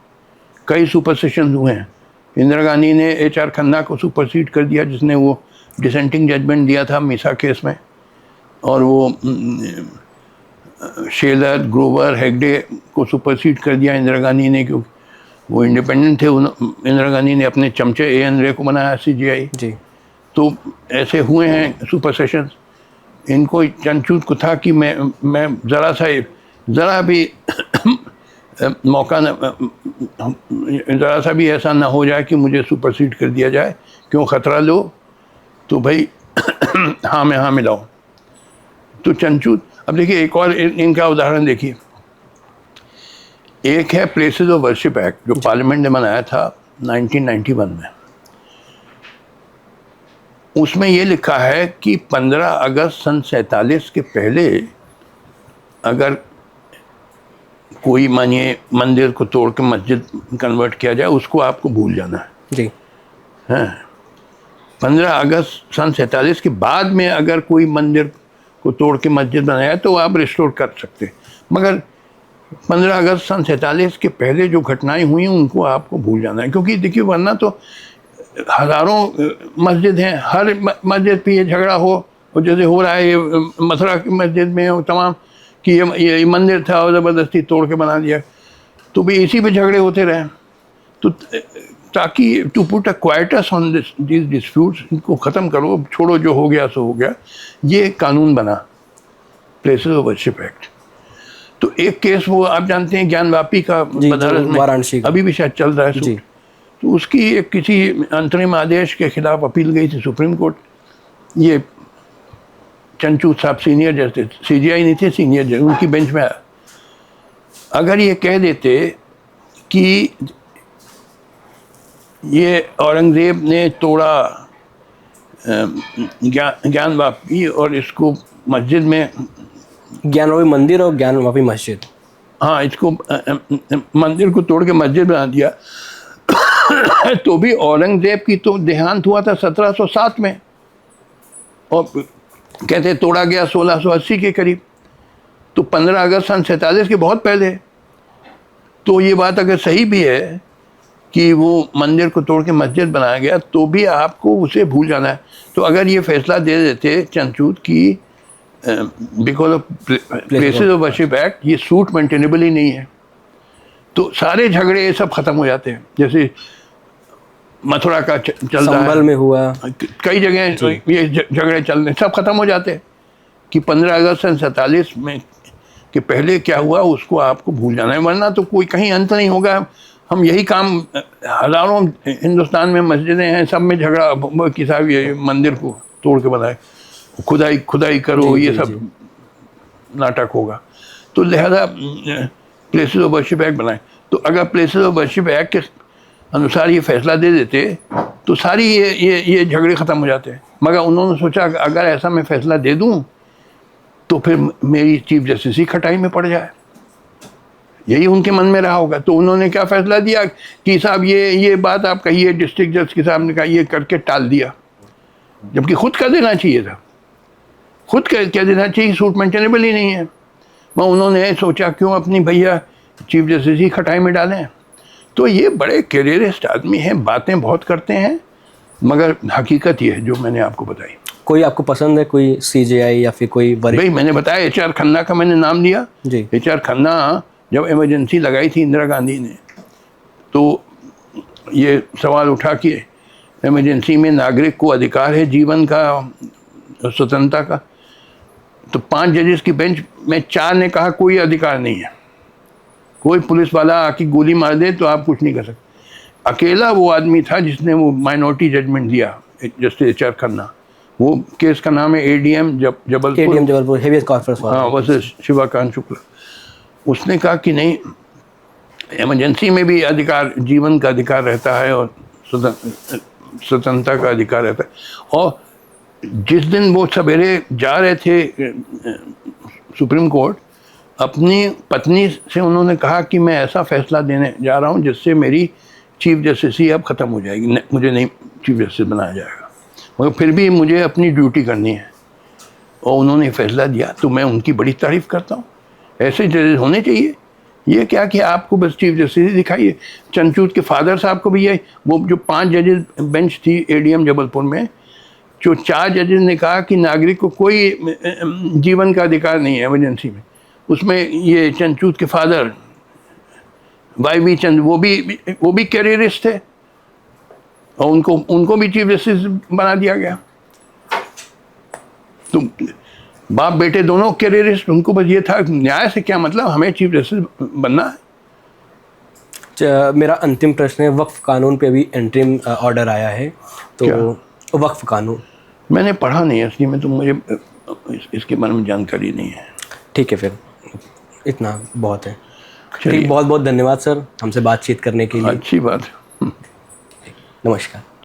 कई सुपरसेशन हुए हैं। इंदिरा गांधी ने HR खन्ना को सुपरसीड कर दिया, जिसने वो डिसेंटिंग जजमेंट दिया था मीसा केस में, और वो शेलर, ग्रोवर, हेगडे को सुपरसीड कर दिया इंदिरा गांधी ने, क्योंकि वो इंडिपेंडेंट थे। इंदिरा गांधी ने अपने चमचे A.N. रे को बनाया CJI। जी, तो ऐसे हुए हैं सुपरसेशन। इनको चंद्रचूड़ को था कि मैं ज़रा भी मौका ज़रा सा भी ऐसा ना हो जाए कि मुझे सुपरसीड कर दिया जाए। क्यों खतरा लो तो भाई हाँ में हाँ मिलाओ। तो चंद्रचूड़, अब देखिए एक और इनका उदाहरण देखिए। एक है प्लेसेस ऑफ वर्शिप एक्ट जो पार्लियामेंट ने बनाया था 1991 में। उसमें ये लिखा है कि 15 अगस्त सन 47 के पहले अगर कोई मानिए मंदिर को तोड़ के मस्जिद कन्वर्ट किया जाए, उसको आपको भूल जाना है। जी, हाँ, 15 अगस्त सन 47 के बाद में अगर कोई मंदिर को तोड़ के मस्जिद बनाया तो आप रिस्टोर कर सकते, मगर 15 अगस्त सन 47 के पहले जो घटनाएं हुई उनको आपको भूल जाना है। क्योंकि देखिए वरना तो हज़ारों मस्जिद हैं, हर मस्जिद पे ये झगड़ा हो, और जैसे हो रहा है ये मथुरा की मस्जिद में और तमाम कि ये मंदिर था और ज़बरदस्ती तोड़ के बना दिया, तो भी इसी पे झगड़े होते रहे। तो ताकि to put a quietus on this disputes, इनको ख़त्म करो, छोड़ो, जो हो गया सो हो गया, ये कानून बना प्लेसेस ऑफ वर्शिप एक्ट। तो एक केस वो आप जानते हैं ज्ञानवापी का बनारस में वाराणसी अभी भी शायद चल रहा है सूट। तो उसकी एक किसी अंतरिम आदेश के खिलाफ अपील गई थी सुप्रीम कोर्ट। ये चंद्रचूड़ साहब सीनियर जस्टिस, CJI नहीं थे, सीनियर जज, उनकी बेंच में आया। अगर ये कह देते कि ये औरंगजेब ने तोड़ा ज्ञानवापी और इसको मस्जिद में, ज्ञानवापी मंदिर और ज्ञानवापी मस्जिद, हाँ, इसको मंदिर को तोड़ के मस्जिद बना दिया, तो भी औरंगजेब की तो देहांत हुआ था 1707 में, और कहते तोड़ा गया 1680 के करीब। तो 15 अगस्त सन 47 के बहुत पहले। तो ये बात अगर सही भी है कि वो मंदिर को तोड़ के मस्जिद बनाया गया, तो भी आपको उसे भूल जाना है। तो अगर ये फैसला दे देते चंद्रचूड़ की because of places of worship act, ये सूट मेंटेनेबल ही नहीं है, तो सारे झगड़े ये सब खत्म हो जाते हैं। जैसे मथुरा का चलता संभल है, में हुआ, कई जगह ये झगड़े चल रहे, सब खत्म हो जाते हैं कि 15 अगस्त सन 47 में के पहले क्या हुआ उसको आपको भूल जाना है, वरना तो कोई कहीं अंत नहीं होगा। हम यही काम, हज़ारों हिंदुस्तान में मस्जिदें हैं, सब में झगड़ा कि साहब ये मंदिर को तोड़ के बनाए, खुदाई करो, ये सब नाटक होगा। तो लिहाजा प्लेसेस ऑफ वर्शिप एक्ट बनाए। तो अगर प्लेसेस ऑफ वर्शिप एक्ट के अनुसार ये फैसला दे देते तो सारी ये झगड़े ख़त्म हो जाते हैं। मगर उन्होंने सोचा अगर ऐसा मैं फैसला दे दूं तो फिर मेरी चीफ जस्टिस ही खटाई में पड़ जाए, यही उनके मन में रहा होगा। तो उन्होंने क्या फैसला दिया कि साहब ये बात आप कहिए, डिस्ट्रिक्ट जज के सामने कहा, ये करके टाल दिया, जबकि खुद कर देना चाहिए था, खुद कह देना चाहिए, सूट मेंटेनेबल ही नहीं है। मैं उन्होंने सोचा क्यों अपनी भैया चीफ जस्टिस ही खटाई में डालें। तो ये बड़े कैरियरिस्ट आदमी हैं, बातें बहुत करते हैं, मगर हकीकत ये है जो मैंने आपको बताई। कोई आपको पसंद है, कोई सीजेआई या फिर कोई भाई मैंने बताया HR खन्ना का मैंने नाम लिया जी। HR खन्ना जब इमरजेंसी लगाई थी इंदिरा गांधी ने, तो ये सवाल उठा कि इमरजेंसी में नागरिक को अधिकार है जीवन का, स्वतंत्रता का, तो 5 जजेस की बेंच में 4 ने कहा कोई अधिकार नहीं है, कोई पुलिस वाला आके गोली मार दे तो आप कुछ नहीं कर सकते। अकेला वो आदमी था जिसने वो माइनॉरिटी जजमेंट दिया, जस्टिस HR खन्ना। वो केस का नाम है ADM जबलपुर, हेवियस कॉर्पस। हाँ, वैसे शिवाकांत शुक्ला। उसने कहा कि नहीं, इमरजेंसी में भी अधिकार, जीवन का अधिकार रहता है और स्वतंत्रता का अधिकार रहता है। और जिस दिन वो सवेरे जा रहे थे सुप्रीम कोर्ट, अपनी पत्नी से उन्होंने कहा कि मैं ऐसा फैसला देने जा रहा हूँ जिससे मेरी चीफ जस्टिस ही अब ख़त्म हो जाएगी, मुझे नहीं चीफ जस्टिस बनाया जाएगा, मगर फिर भी मुझे अपनी ड्यूटी करनी है। और उन्होंने फैसला दिया, तो मैं उनकी बड़ी तारीफ़ करता हूँ। ऐसे जजेस होने चाहिए। ये क्या कि आपको बस चीफ जस्टिस दिखाइए। चंद्रचूड़ के फादर साहब को भी ये, वो जो 5 जजेस बेंच थी ADM जबलपुर में, जो 4 जजेस ने कहा कि नागरिक को कोई जीवन का अधिकार नहीं है इमरजेंसी में, उसमें ये चंद्रचूड़ के फादर YV चंद्र, वो भी कैरियरिस्ट थे और उनको भी चीफ जस्टिस बना दिया गया। तो बाप बेटे दोनों कैरियरिस्ट, उनको बस ये था न्याय से क्या मतलब, हमें चीफ जस्टिस बनना है। मेरा अंतिम प्रश्न है, वक्फ कानून पे अभी इंटरिम ऑर्डर आया है, तो वक्फ कानून मैंने पढ़ा नहीं है इसलिए, मैं तो मुझे इसके बारे में जानकारी नहीं है। ठीक है, फिर इतना बहुत है। ठीक, बहुत बहुत धन्यवाद सर हमसे बातचीत करने के लिए। अच्छी बात। नमस्कार।